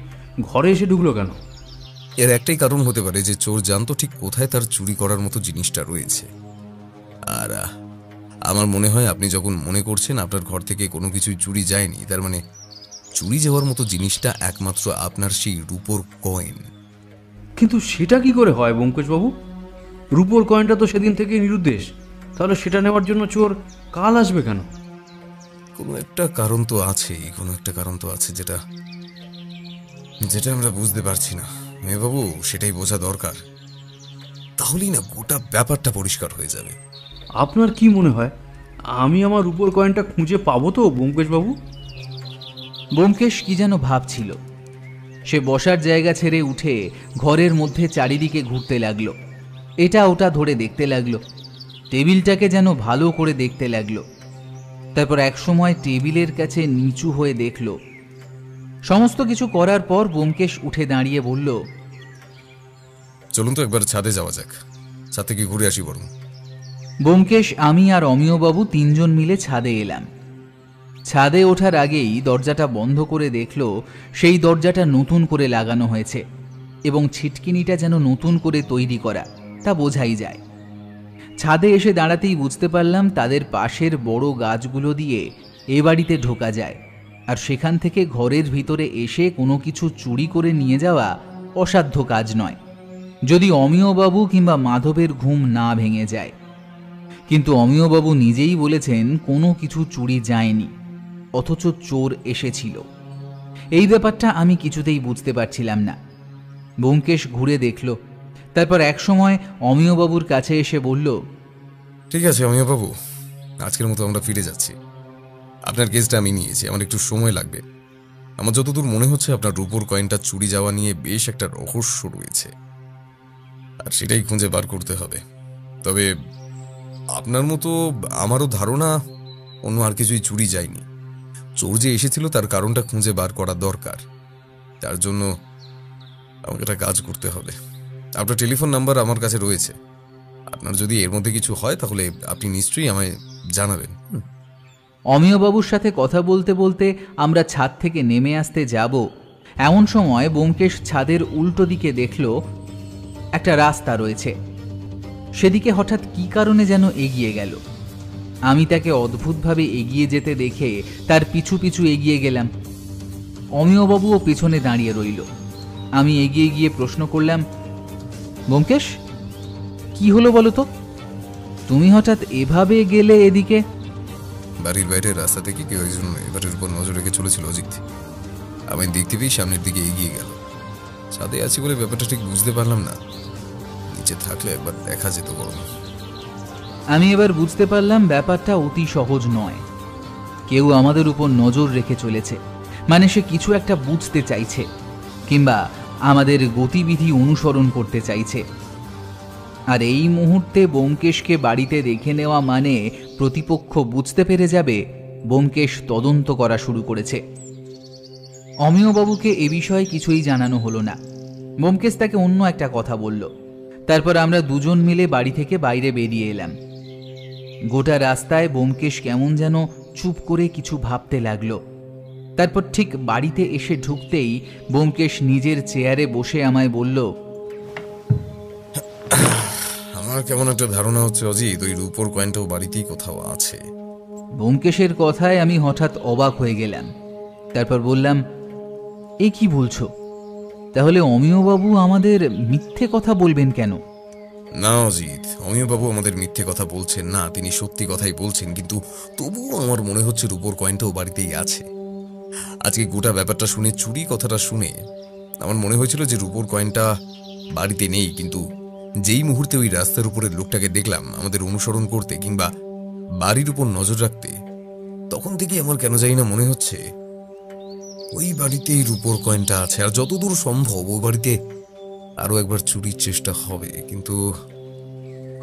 ঘরে এসে ঢুকলো কেন? এর একটাই কারণ হতে পারে যে চোর জানতো ঠিক কোথায় তার চুরি করার মতো জিনিসটা রয়েছে। আর আমার মনে হয় আপনি যখন মনে করছেন আপনার ঘর থেকে কোনো কিছুই চুরি যায়নি, তার মানে চুরি যাওয়ার মতো জিনিসটা একমাত্র আপনার সেই রূপোর কয়েন। কিন্তু সেটা কি করে হয় ব্যোমকেশবাবু? রূপোর কয়েনটা তো সেদিন থেকে নিরুদ্দেশ, তাহলে সেটা নেওয়ার জন্য চোর কাল আসবে কেন? কোনো একটা কারণ তো আছেই, কোনো একটা কারণ তো আছে যেটা যেটা আমরা বুঝতে পারছি না মেয়েবাবু, সেটাই বোঝা দরকার। তাহলেই না গোটা ব্যাপারটা পরিষ্কার হয়ে যাবে। আপনার কি মনে হয় আমি আমার রূপোর কয়েনটা খুঁজে পাবো তো ব্যোমকেশবাবু? ব্যোমকেশ কি যেন ভাবছিল। সে বসার জায়গা ছেড়ে উঠে ঘরের মধ্যে চারিদিকে ঘুরতে লাগলো, এটা ওটা ধরে দেখতে লাগলো, টেবিলটাকে যেন ভালো করে দেখতে লাগলো। তারপর একসময় টেবিলের কাছে নিচু হয়ে দেখল। সমস্ত কিছু করার পর ব্যোমকেশ উঠে দাঁড়িয়ে বলল, চলুন তো একবার ছাদে যাওয়া যাক, ছাদ থেকে ঘুরে আসি বরং। ব্যোমকেশ, আমি আর অমিয়বাবু তিনজন মিলে ছাদে এলাম। ছাদে ওঠার আগেই দরজাটা বন্ধ করে দেখল সেই দরজাটা নতুন করে লাগানো হয়েছে এবং ছিটকিনিটা যেন নতুন করে তৈরি করা, তা বোঝাই যায়। ছাদে এসে দাঁড়াতেই বুঝতে পারলাম তাদের পাশের বড় গাছগুলো দিয়ে এ বাড়িতে ঢোকা যায়, আর সেখান থেকে ঘরের ভিতরে এসে কোনো কিছু চুরি করে নিয়ে যাওয়া অসাধ্য কাজ নয়, যদি অমিয়বাবু কিংবা মাধবের ঘুম না ভেঙে যায়। কিন্তু অমিয়বাবু নিজেই বলেছেন কোনো কিছু চুরি যায়নি, অথচ চোর এসেছিল। এই ব্যাপারটা আমি কিছুতেই বুঝতে পারছিলাম না। ব্যোমকেশ ঘুরে দেখল, তারপর একসময় অমিয়বাবুর কাছে এসে বলল, ঠিক আছে অমিয়বাবু, আজকের মতো আমরা ফিরে যাচ্ছি। আপনার কেসটা আমি নিয়েছি, আমার একটু সময় লাগবে। আমার যতদূর মনে হচ্ছে আপনার রূপোর কয়েনটা চুরি যাওয়া নিয়ে বেশ একটা রহস্য রয়েছে, আর সেটাই খুঁজে বার করতে হবে। তবে আপনার মতো আমারও ধারণা অন্য আর কিছুই চুরি যায়নি। চোর যে এসেছিল তার কারণটা খুঁজে বার করা দরকার। তার জন্য আমাকে একটা কাজ করতে হবে। আপনার টেলিফোন নাম্বার আমার কাছে রয়েছে, আপনার যদি এর মধ্যে কিছু হয় তাহলে আপনি নিশ্চয়ই আমায় জানাবেন। অমিয়বাবুর সাথে কথা বলতে বলতে আমরা ছাদ থেকে নেমে আসতে যাব, এমন সময় ব্যোমকেশ ছাদের উল্টো দিকে দেখল একটা রাস্তা রয়েছে। সেদিকে হঠাৎ কী কারণে যেন এগিয়ে গেল। আমি তাকে অদ্ভুতভাবে এগিয়ে যেতে দেখে তার পিছু পিছু এগিয়ে গেলাম। অমিয়বাবুও পিছনে দাঁড়িয়ে রইল। আমি এগিয়ে গিয়ে প্রশ্ন করলাম, ব্যোমকেশ, কি হলো বলো তো? তুমি হঠাৎ এভাবে গেলে এদিকে? বাড়ির বাইরের রাস্তা থেকে কেউ একজন এবারের উপর নজর রেখে চলেছিল অজিত। আমি দেখতে পেয়ে সামনের দিকে এগিয়ে গেল। ছাদে আছি বলে ব্যাপারটা ঠিক বুঝতে পারলাম না, নিচে থাকলে একবার দেখা যেত বরং। আমি এবার বুঝতে পারলাম ব্যাপারটা অতি সহজ নয়। কেউ আমাদের উপর নজর রেখে চলেছে, মানে সে কিছু একটা বুঝতে চাইছে কিংবা আমাদের গতিবিধি অনুসরণ করতে চাইছে। আর এই মুহূর্তে ব্যোমকেশকে বাড়িতে দেখে নেওয়া মানে প্রতিপক্ষ বুঝতে পেরে যাবে ব্যোমকেশ তদন্ত করা শুরু করেছে। অমিয়বাবুকে এ বিষয়ে কিছুই জানানো হলো না। ব্যোমকেশ তাকে অন্য একটা কথা বলল। তারপর আমরা দুজন মিলে বাড়ি থেকে বাইরে বেরিয়ে এলাম। গোটা রাস্তায় ব্যোমকেশ কেমন যেন চুপ করে কিছু ভাবতে লাগলো। তারপর ঠিক বাড়িতে এসে ঢুকতেই ব্যোমকেশ নিজের চেয়ারে বসে আমায় বলল, আমার কেমন একটা ধারণা হচ্ছে অজিত, ওই রূপোর কয়েনটাও বাড়িতেই কোথাও আছে। ব্যোমকেশের কথায় আমি হঠাৎ অবাক হয়ে গেলাম। তারপর বললাম, এ কি বলছো? তাহলে অমিয়বাবু আমাদের মিথ্যে কথা বলবেন কেন? না অজিত, অমিয়বাবু আমাদের মিথ্যে কথা বলছেন না, তিনি সত্যি কথাই বলছেন, কিন্তু তবুও আমার মনে হচ্ছে রূপোর কয়েনটাও বাড়িতেই আছে। আজকে গোটা ব্যাপারটা শুনে, চুরি কথাটা শুনে আমার মনে হয়েছিল যে রূপোর কয়েনটা বাড়িতে নেই, কিন্তু যেই মুহূর্তে ওই রাস্তার উপরের লোকটাকে দেখলাম আমাদের অনুসরণ করতে কিংবা বাড়ির উপর নজর রাখতে, তখন থেকে আমার কেন জানি না মনে হচ্ছে ওই বাড়িতেই রূপোর কয়েনটা আছে। আর যতদূর সম্ভব ওই বাড়িতে আরো একবার চুরির চেষ্টা হবে। কিন্তু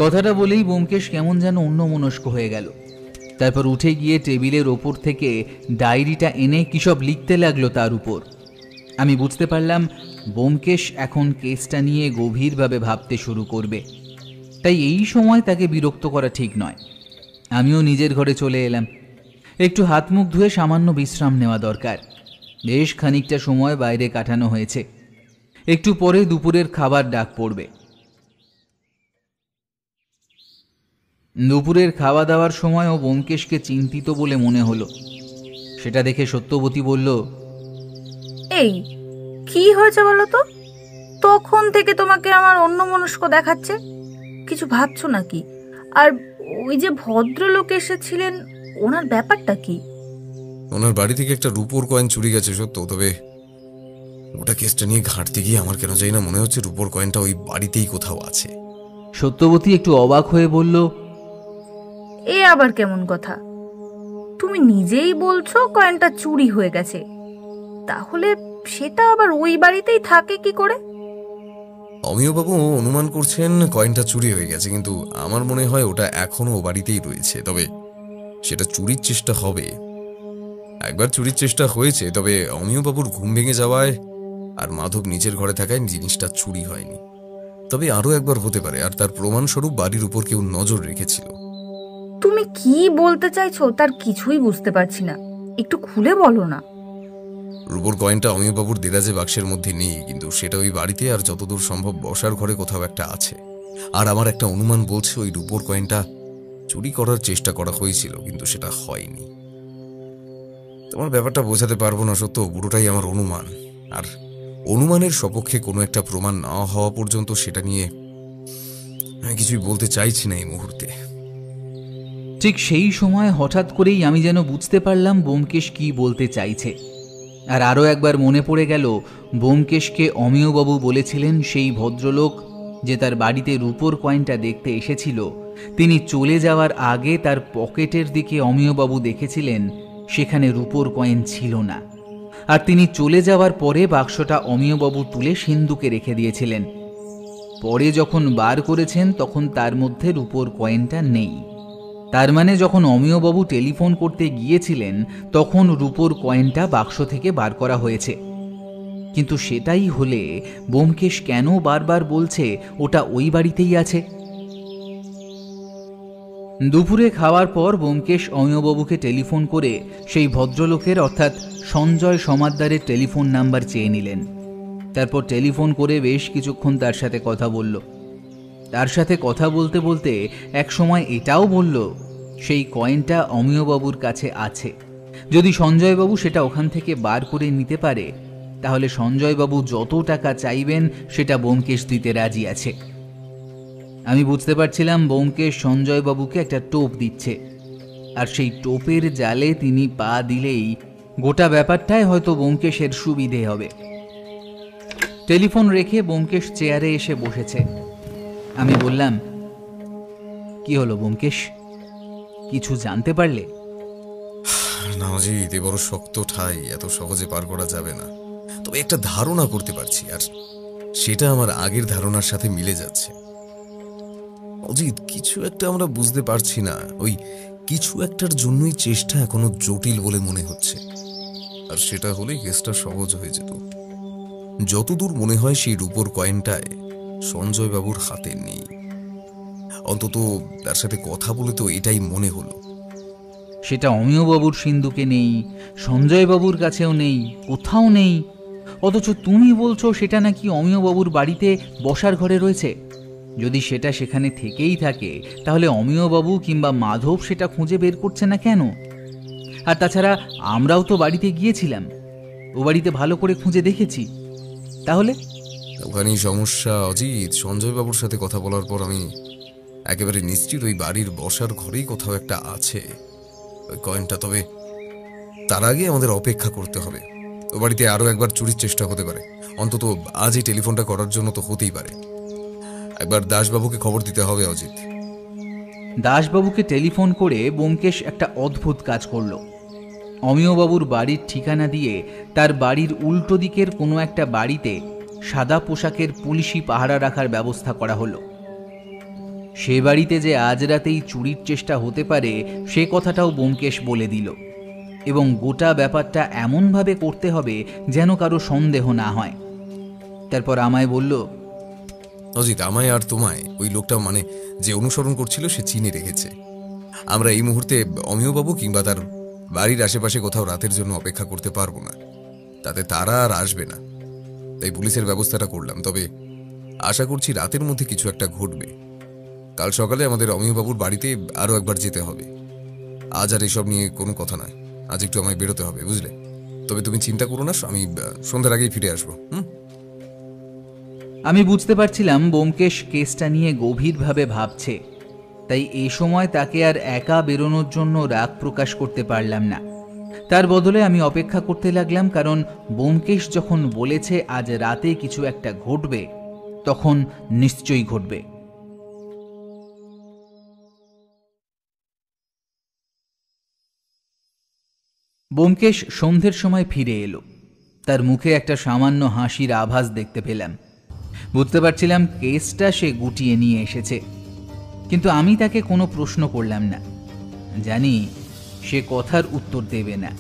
কথাটা বলেই ব্যোমকেশ কেমন যেন অন্যমনস্ক হয়ে গেল। তারপর উঠে গিয়ে টেবিলের ওপর থেকে ডায়েরিটা এনে কী সব লিখতে লাগলো তার উপর। আমি বুঝতে পারলাম ব্যোমকেশ এখন কেসটা নিয়ে গভীরভাবে ভাবতে শুরু করবে। তাই এই সময় তাকে বিরক্ত করা ঠিক নয়। আমিও নিজের ঘরে চলে এলাম। একটু হাত মুখ ধুয়ে সামান্য বিশ্রাম নেওয়া দরকার। বেশ খানিকটা সময় বাইরে কাটানো হয়েছে। একটু পরে দুপুরের খাবার ডাক পড়বে। দুপুরের খাওয়া দাওয়ার সময়ও ব্যোমকেশকে চিন্তিত বলে মনে হলো। সেটা দেখে সত্যবতী বলল, এই কি হয়েছে বলো তো? তখন থেকে তোমাকে আমার অন্যমনস্ক দেখাচ্ছে। কিছু ভাবছো নাকি? আর ওই যে ভদ্রলোক এসেছিলেন, ওনার ব্যাপারটা কি? ওনার বাড়ি থেকে একটা রূপোর কয়েন চুরি গেছে সত্য, তবে ওটা কেসটা নিয়ে ঘাঁটতে গিয়ে আমার কেন জানি না মনে হচ্ছে রূপোর কয়েনটা ওই বাড়িতেই কোথাও আছে। সত্যবতী একটু অবাক হয়ে বলল, এ আবার কেমন কথা? তুমি নিজেই বলছো কয়েনটা চুরি হয়ে গেছে, তাহলে সেটা আবার ওই বাড়িতেই থাকে কি করে? অমিয়বাবু অনুমান করছেন কয়েনটা চুরি হয়ে গেছে, কিন্তু আমার মনে হয় ওটা এখনো ও বাড়িতেই রয়েছে। তবে সেটা চুরির চেষ্টা হবে। একবার চুরির চেষ্টা হয়েছে, তবে অমিয়বাবুর ঘুম ভেঙে যাওয়ায় আর মাধব নিজের ঘরে থাকায় জিনিসটা চুরি হয়নি। তবে আরো একবার হতে পারে, আর তার প্রমাণস্বরূপ বাড়ির উপর কেউ নজর রেখেছিল। তুমি কি বলতে চাইছো তার কিছুই বুঝতে পারছি না, একটু খুলে বলো না। রূপোর কয়েনটা অমিয়বাবুর দেরাজে বাক্সের মধ্যে নেই, কিন্তু সেটা ওই বাড়িতে আর যতদূর সম্ভব বসার ঘরে কোথাও একটা আছে। আর আমার একটা অনুমান বলছে ওই রূপোর কয়েনটা চুরি করার চেষ্টা করা হয়েছিল, কিন্তু সেটা হয়নি। তোমার ব্যাপারটা বোঝাতে পারবো না সত্য, পুরোটাই আমার অনুমান। আর অনুমানের সপক্ষে কোনো একটা প্রমাণ না হওয়া পর্যন্ত সেটা নিয়ে আমি কিছুই বলতে চাইছি না এই মুহূর্তে। ঠিক সেই সময় হঠাৎ করেই আমি যেন বুঝতে পারলাম ব্যোমকেশ কি বলতে চাইছে। আর আরও একবার মনে পড়ে গেল ব্যোমকেশকে অমিয়বাবু বলেছিলেন সেই ভদ্রলোক যে তার বাড়িতে রূপোর কয়েনটা দেখতে এসেছিল, তিনি চলে যাওয়ার আগে তার পকেটের দিকে অমিয়বাবু দেখেছিলেন সেখানে রূপোর কয়েন ছিল না। আর তিনি চলে যাওয়ার পরে বাক্সটা অমিয়বাবু তুলে সিন্দুকে রেখে দিয়েছিলেন। পরে যখন বার করেছেন তখন তার মধ্যে রূপোর কয়েনটা নেই। তার মানে যখন অমিয়বাবু টেলিফোন করতে গিয়েছিলেন তখন রূপোর কয়েনটা বাক্স থেকে বার করা হয়েছে। কিন্তু সেটাই হলে ব্যোমকেশ কেন বারবার বলছে ওটা ওই বাড়িতেই আছে? দুপুরে খাওয়ার পর ব্যোমকেশ অমিয়বাবুকে টেলিফোন করে সেই ভদ্রলোকের অর্থাৎ সঞ্জয় সমাদ্দারের টেলিফোন নাম্বার চেয়ে নিলেন। তারপর টেলিফোন করে বেশ কিছুক্ষণ তার সাথে কথা বলল। তার সাথে কথা বলতে বলতে এক সময় এটাও বলল সেই কয়েনটা অমিয়বাবুর কাছে আছে। যদি সঞ্জয়বাবু সেটা ওখান থেকে বার করে নিতে পারে তাহলে সঞ্জয়বাবু যত টাকা চাইবেন সেটা ব্যোমকেশ দিতে রাজি আছে। আমি বুঝতে পারছিলাম ব্যোমকেশ সঞ্জয়বাবুকে একটা টোপ দিচ্ছে, আর সেই টোপের জালে তিনি পা দিলেই গোটা ব্যাপারটাই হয়তো ব্যোমকেশের সুবিধে হবে। টেলিফোন রেখে ব্যোমকেশ চেয়ারে এসে বসেছে। আমি বললাম, কি হলো ব্যোমকেশ, কিছু জানতে পারলে? না অজিত, এ বড় শক্ত ঠাই, এত সহজে পার করা যাবে না। তবে একটা ধারণা করতে পারছি, আর সেটা আমার আগের ধারণার সাথে মিলে যাচ্ছে। অজিত, কিছু একটা আমরা বুঝতে পারছি না, ওই কিছু একটার জন্যই চেষ্টা এখনো জটিল বলে মনে হচ্ছে। আর সেটা হলেই কেসটা সহজ হয়ে যেত। যতদূর মনে হয় সেই রূপোর কয়েনটায় সঞ্জয় বাবুর হাতে নেই। অন্তত তার সাথে কথা বলে তো এটাই মনে হলো। সেটা অমিয়বাবুর সিন্ধুকে নেই, সঞ্জয়বাবুর কাছেও নেই, কোথাও নেই। অথচ তুমি বলছো সেটা নাকি অমিয়বাবুর বাড়িতে বসার ঘরে রয়েছে। যদি সেটা সেখানে থেকেই থাকে তাহলে অমিয়বাবু কিংবা মাধব সেটা খুঁজে বের করছে না কেন? আর তাছাড়া আমরাও তো বাড়িতে গিয়েছিলাম, ও বাড়িতে ভালো করে খুঁজে দেখেছি। তাহলে ওখানেই সমস্যা অজিত। সঞ্জয় বাবুর সাথে কথা বলার পর আমি একেবারে নিশ্চিত ওই বাড়ির বসার ঘরেই কোথাও একটা আছে ওই কয়েনটা। তবে তার আগে আমাদের অপেক্ষা করতে হবে। ও বাড়িতে আরো একবার চুরির চেষ্টা হতে পারে। অন্তত আজই টেলিফোনটা করার জন্য তো হতেই পারে। একবার দাসবাবুকে খবর দিতে হবে অজিত। দাসবাবুকে টেলিফোন করে ব্যোমকেশ একটা অদ্ভুত কাজ করল। অমিয়বাবুর বাড়ির ঠিকানা দিয়ে তার বাড়ির উল্টো দিকের কোনো একটা বাড়িতে সাদা পোশাকের পুলিশি পাহারা রাখার ব্যবস্থা করা হলো। সে বাড়িতে যে আজ রাতেই চুরির চেষ্টা হতে পারে সে কথাটাও ব্যোমকেশ বলে দিল, এবং গোটা ব্যাপারটা এমনভাবে করতে হবে যেন কারো সন্দেহ না হয়। তারপর আমায় বলল, অজিত, আমায় আর তোমায় ওই লোকটা মানে যে অনুসরণ করছিল সে চিনে রেখেছে। আমরা এই মুহূর্তে অমিয়বাবু কিংবা তার বাড়ির আশেপাশে কোথাও রাতের জন্য অপেক্ষা করতে পারবো না। তাতে তারা আর আসবে না। তাই পুলিশের ব্যবস্থাটা করলাম। তবে আশা করছি রাতের মধ্যে কিছু একটা ঘটবে। কাল সকালে আমাদের অমিয়বাবুর বাড়িতে আরও একবার যেতে হবে। আজ আর এসব নিয়ে কোনো কথা নয়। আজ একটু আমায় বেরোতে হবে, বুঝলে? তবে তুমি চিন্তা করো না, আমি সন্ধ্যার আগেই ফিরে আসবো। আমি বুঝতে পারছিলাম ব্যোমকেশ কেসটা নিয়ে গভীরভাবে ভাবছে। তাই এই সময় তাকে আর একা বেরোনোর জন্য রাগ প্রকাশ করতে পারলাম না। তার বদলে আমি অপেক্ষা করতে লাগলাম, কারণ ব্যোমকেশ যখন বলেছে আজ রাতে কিছু একটা ঘটবে, তখন নিশ্চয়ই ঘটবে। ব্যোমকেশ সন্ধ্যের সময় ফিরে এলো। তার মুখে একটা সামান্য হাসির আভাস দেখতে পেলাম। বুঝতে পারছিলাম কেসটা সে গুটিয়ে নিয়ে এসেছে। কিন্তু আমি তাকে কোনো প্রশ্ন করলাম না। জানি সে কথার উত্তর দেবে না।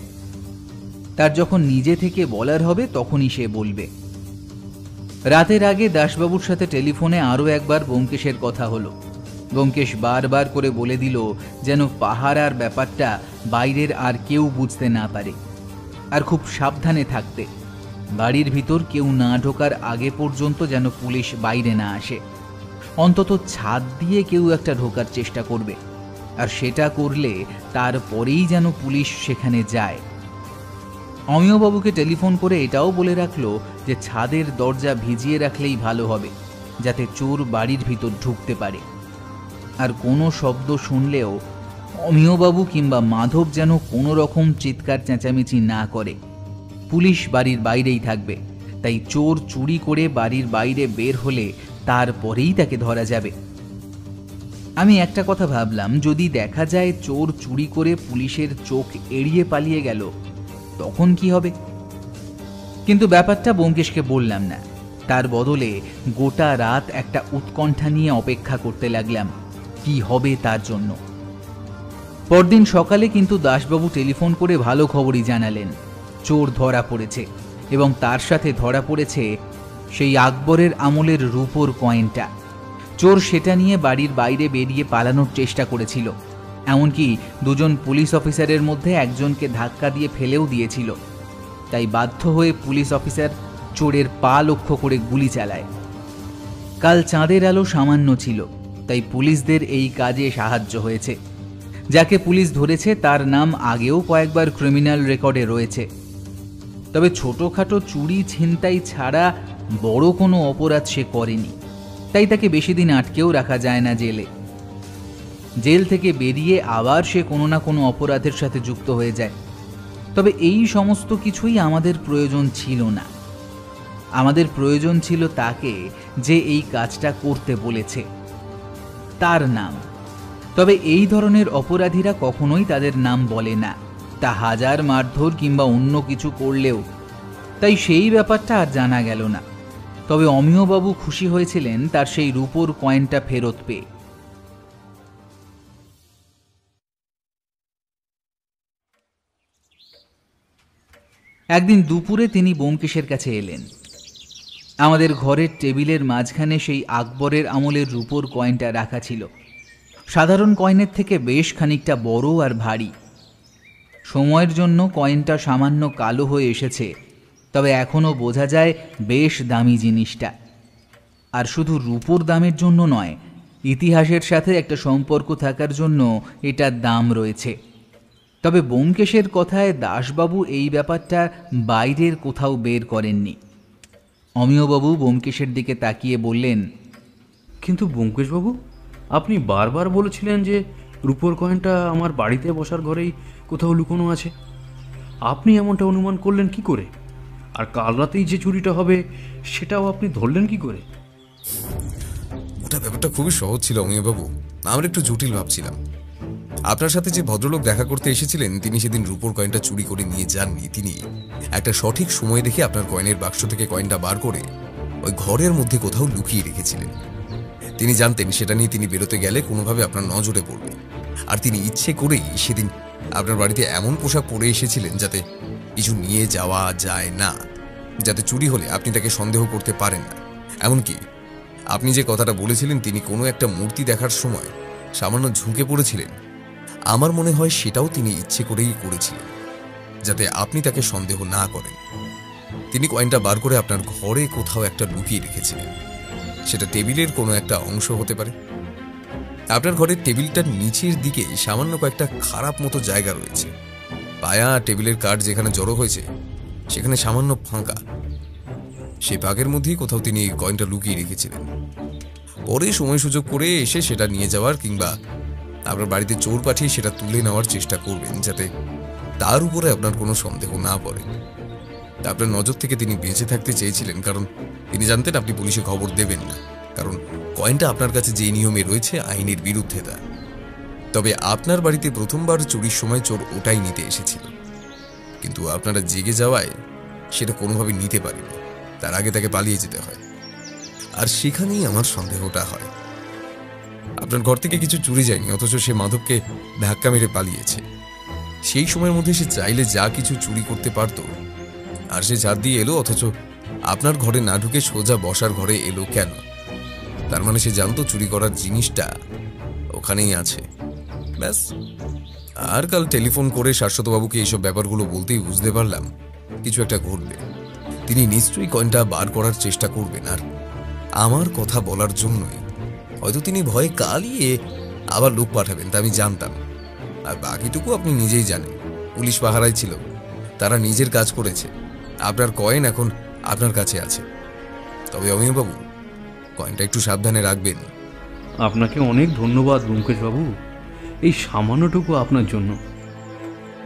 তার যখন নিজে থেকে বলার হবে তখনই সে বলবে। রাতের আগে দাসবাবুর সাথে টেলিফোনে আরও একবার ব্যোমকেশের কথা হলো। ব্যোমকেশ বারবার করে বলে দিল যেন পাহারার ব্যাপারটা বাইরের আর কেউ বুঝতে না পারে, আর খুব সাবধানে থাকতে। বাড়ির ভিতর কেউ না ঢোকার আগে পর্যন্ত যেন পুলিশ বাইরে না আসে। অন্তত ছাদ দিয়ে কেউ একটা ঢোকার চেষ্টা করবে, আর সেটা করলে তারপরেই যেন পুলিশ সেখানে যায়। অমিয়বাবুকে টেলিফোন করে এটাও বলে রাখলো যে ছাদের দরজা ভিজিয়ে রাখলেই ভালো হবে, যাতে চোর বাড়ির ভিতর ঢুকতে পারে। আর কোনো শব্দ শুনলেও অমিয়বাবু কিংবা মাধব যেন কোনো রকম চিৎকার চেঁচামেচি না করে। পুলিশ বাড়ির বাইরেই থাকবে, তাই চোর চুরি করে বাড়ির বাইরে বের হলে তারপরেই তাকে ধরা যাবে। আমি একটা কথা ভাবলাম, যদি দেখা যায় চোর চুরি করে পুলিশের চোখ এড়িয়ে পালিয়ে গেল, তখন কি হবে? কিন্তু ব্যাপারটা ব্যোমকেশকে বললাম না। তার বদলে গোটা রাত একটা উৎকণ্ঠা নিয়ে অপেক্ষা করতে লাগলাম কি হবে তার জন্য। পরদিন সকালে কিন্তু দাসবাবু টেলিফোন করে ভালো খবরই জানালেন, চোর ধরা পড়েছে, এবং তার সাথে ধরা পড়েছে সেই আকবরের আমলের রূপোর কয়েনটা। চোর সেটা নিয়ে বাড়ির বাইরে বেরিয়ে পালানোর চেষ্টা করেছিল। এমনকি দুজন পুলিশ অফিসারের মধ্যে একজনকে ধাক্কা দিয়ে ফেলেও দিয়েছিল। তাই বাধ্য হয়ে পুলিশ অফিসার চোরের পা লক্ষ্য করে গুলি চালায়। কাল চাঁদের আলো সামান্য ছিল, তাই পুলিশদের এই কাজে সাহায্য হয়েছে। যাকে পুলিশ ধরেছে তার নাম আগেও কয়েকবার ক্রিমিনাল রেকর্ডে রয়েছে। তবে ছোটখাটো চুরি ছিনতাই ছাড়া বড় কোনো অপরাধ সে করেনি, তাই তাকে বেশি দিন আটকেও রাখা যায় না জেলে। জেল থেকে বেরিয়ে আবার সে কোনো না কোনো অপরাধের সাথে যুক্ত হয়ে যায়। তবে এই সমস্ত কিছুই আমাদের প্রয়োজন ছিল না। আমাদের প্রয়োজন ছিল তাকে যে এই কাজটা করতে বলেছে, তার নাম। তবে এই ধরনের অপরাধীরা কখনোই তাদের নাম বলে না, তা হাজার মারধর কিংবা অন্য কিছু করলেও। তাই সেই ব্যাপারটা আর জানা গেল না। তবে অমিয়বাবু খুশি হয়েছিলেন তার সেই রূপোর কয়েনটা ফেরত পেয়ে। একদিন দুপুরে তিনি ব্যোমকেশের কাছে এলেন। আমাদের ঘরের টেবিলের মাঝখানে সেই আকবরের আমলের রূপোর কয়েনটা রাখা ছিল। সাধারণ কয়েনের থেকে বেশ খানিকটা বড় আর ভারী। সময়ের জন্য কয়েনটা সামান্য কালো হয়ে এসেছে, তবে এখনও বোঝা যায় বেশ দামি জিনিসটা। আর শুধু রূপোর দামের জন্য নয়, ইতিহাসের সাথে একটা সম্পর্ক থাকার জন্য এটার দাম রয়েছে। তবে ব্যোমকেশের কথায় দাসবাবু এই ব্যাপারটা বাইরের কোথাও বের করেননি। অমিয়বাবু ব্যোমকেশের দিকে তাকিয়ে বললেন, কিন্তু ব্যোমকেশবাবু, আপনি বারবার বলেছিলেন যে রূপোর কয়েনটা আমার বাড়িতে বসার ঘরেই কোথাও লুকোনো আছে। আপনি এমনটা অনুমান করলেন কি করে? আর কাল রাতেই যে চুরিটা হবে সেটাও আপনি ধরলেন কি করে? ওটা ব্যাপারটা খুবই সহজ ছিল অমিয়বাবু, আমরা একটু জটিল ভাবছিলাম। আপনার সাথে যে ভদ্রলোক দেখা করতে এসেছিলেন তিনি সেদিন রূপোর কয়েনটা চুরি করে নিয়ে যাননি। তিনি একটা সঠিক সময় দেখে আপনার কয়েনের বাক্স থেকে কয়েনটা বার করে ওই ঘরের মধ্যে কোথাও লুকিয়ে রেখেছিলেন। তিনি জানতেন সেটা নিয়ে তিনি বেরোতে গেলে কোনোভাবে আপনার নজরে পড়বে, আর তিনি ইচ্ছে করেই সেদিন আপনার বাড়িতে এমন পোশাক পরে এসেছিলেন যাতে কিছু নিয়ে যাওয়া যায় না, যাতে চুরি হলে আপনি তাকে সন্দেহ করতে পারেন না। এমনকি আপনি যে কথাটা বলেছিলেন তিনি কোনো একটা মূর্তি দেখার সময় সামান্য ঝুঁকে পড়েছিলেন, আমার মনে হয় সেটাও তিনি ইচ্ছে করেই করেছিলেন যাতে আপনি তাকে সন্দেহ না করেন। তিনি কয়েনটা বার করে আপনার ঘরে কোথাও একটা লুকিয়ে রেখেছিলেন। সেটা টেবিলের কোনো একটা অংশ হতে পারে। আপনার ঘরের টেবিলটার নিচের দিকে সামান্য কয়েকটা খারাপ মতো জায়গা রয়েছে। পায়া টেবিলের কাঠ যেখানে জড়ো হয়েছে সেখানে সামান্য ফাঁকা। সেই ফাঁকের মধ্যেই কোথাও তিনি কয়েনটা লুকিয়ে রেখেছিলেন। পরে সময় সুযোগ করে এসে সেটা নিয়ে যাওয়ার কিংবা আপনার বাড়িতে চোর পাঠিয়ে সেটা তুলে নেওয়ার চেষ্টা করবেন যাতে তার উপরে আপনার কোনো সন্দেহ না পড়ে। আপনার নজর থেকে তিনি বেঁচে থাকতে চেয়েছিলেন, কারণ তিনি জানতেন আপনি পুলিশে খবর দেবেন না, কারণ কয়েনটা আপনার কাছে যে নিয়মে রয়েছে আইনের বিরুদ্ধে তা। তবে আপনার বাড়িতে প্রথমবার চুরির সময় চোর ওটাই নিতে এসেছিল, কিন্তু আপনারা জেগে যাওয়ায় সেটা কোনোভাবে নিতে পারেনি। তার আগে তাকে পালিয়ে যেতে হয়, আর সেখানেই আমার সন্দেহটা হয়। আপনার ঘর থেকে কিছু চুরি যায়নি, অথচ সে মাধবকে ধাক্কা মেরে পালিয়েছে। সেই সময়ের মধ্যে সে চাইলে যা কিছু চুরি করতে পারত, আর সে ঝাড় দিয়ে এলো, অথচ আপনার ঘরে না ঢুকে সোজা বসার ঘরে এলো কেন? তার মানে সে জানতো চুরি করার জিনিসটা ওখানেই আছে। ব্যাস। আর কাল টেলিফোন করে শাশ্বতবাবুকে এইসব ব্যাপারগুলো বলতেই বুঝতে পারলাম কিছু একটা ঘটবে। তিনি নিশ্চয়ই কয়েনটা বার করার চেষ্টা করবেন, আর আমার কথা বলার জন্যই হয়তো তিনি ভয়ে কালিয়ে আবার লোক পাঠাবেন, তা আমি জানতাম। আর বাকিটুকু আপনি নিজেই জানেন। পুলিশ পাহারায় ছিল, তারা নিজের কাজ করেছে। আপনার কয়েন এখন আপনার কাছে আছে। তবে অমিয়বাবু, কয়েনটা একটু সাবধানে রাখবেন। আপনাকে অনেক ধন্যবাদ ব্যোমকেশবাবু, এই সামান্যটুকু আপনার জন্য।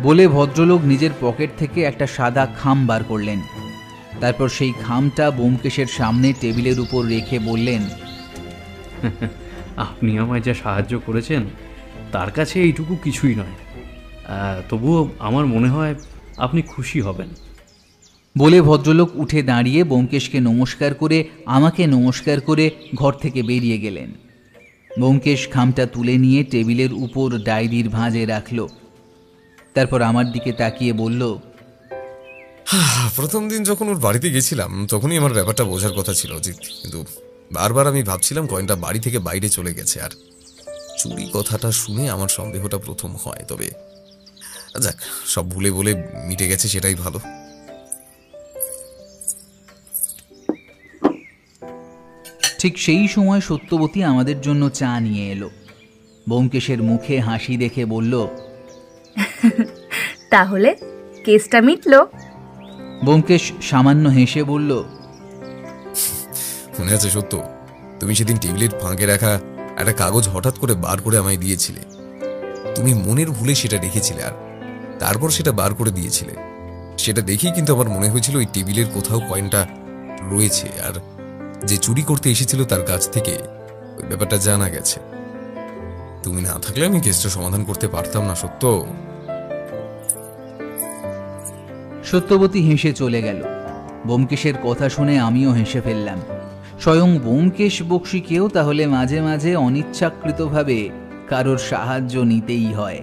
বলে ভদ্রলোক নিজের পকেট থেকে একটা সাদা খাম বার করলেন। তারপর সেই খামটা ব্যোমকেশের সামনে টেবিলের উপর রেখে বললেন, আপনি আমায় যা সাহায্য করেছেন তার কাছে এইটুকু কিছুই নয়। তবুও আমার মনে হয় আপনি খুশি হবেন। বলে ভদ্রলোক উঠে দাঁড়িয়ে ব্যোমকেশকে নমস্কার করে আমাকে নমস্কার করে ঘর থেকে বেরিয়ে গেলেন। ব্যোমকেশ খামটা তুলে নিয়ে টেবিলের উপর ডায়েরির ভাঁজে রাখল। তারপর আমার দিকে তাকিয়ে বলল, প্রথম দিন যখন ওর বাড়িতে গেছিলাম তখনই আমার ব্যাপারটা বোঝার কথা ছিল অজিত, কিন্তু বারবার আমি ভাবছিলাম কয়েনটা বাড়ি থেকে বাইরে চলে গেছে, আর চুরি কথাটা শুনে আমার সন্দেহটা প্রথম হয়। তবে যাক, সব ভুলে বলে মিটে গেছে, সেটাই ভালো। ঠিক সেই সময় সত্যবতী আমাদের জন্য চা নিয়ে এলো। ব্যোমকেশের মুখে হাসি দেখে বলল, তাহলে কেসটা মিটলো? ব্যোমকেশ সামান্য হেসে বলল, মনে আছে সত্য, তুমি সেদিন টেবিলের ফাঁকে রাখা একটা কাগজ হঠাৎ করে বার করে আমায় দিয়েছিলে। তুমি মনের ভুলে সেটা রেখেছিলে, আর তারপর সেটা বার করে দিয়েছিলে। সেটা দেখেই কিন্তু আমার মনে হয়েছিল ওই টেবিলের কোথাও কয়েনটা রয়েছে, আর যে চুরি করতে এসেছিল তার কাছ থেকে ওই ব্যাপারটা জানা গেছে। তুমি না থাকলে আমি কেসটা সমাধান করতে পারতাম না সত্য। সত্যবতী হেসে চলে গেল। ব্যোমকেশের কথা শুনে আমিও হেসে ফেললাম। স্বয়ং ব্যোমকেশ বক্সীকেও তাহলে মাঝে মাঝে অনিচ্ছাকৃতভাবে কারোর সাহায্য নিতেই হয়।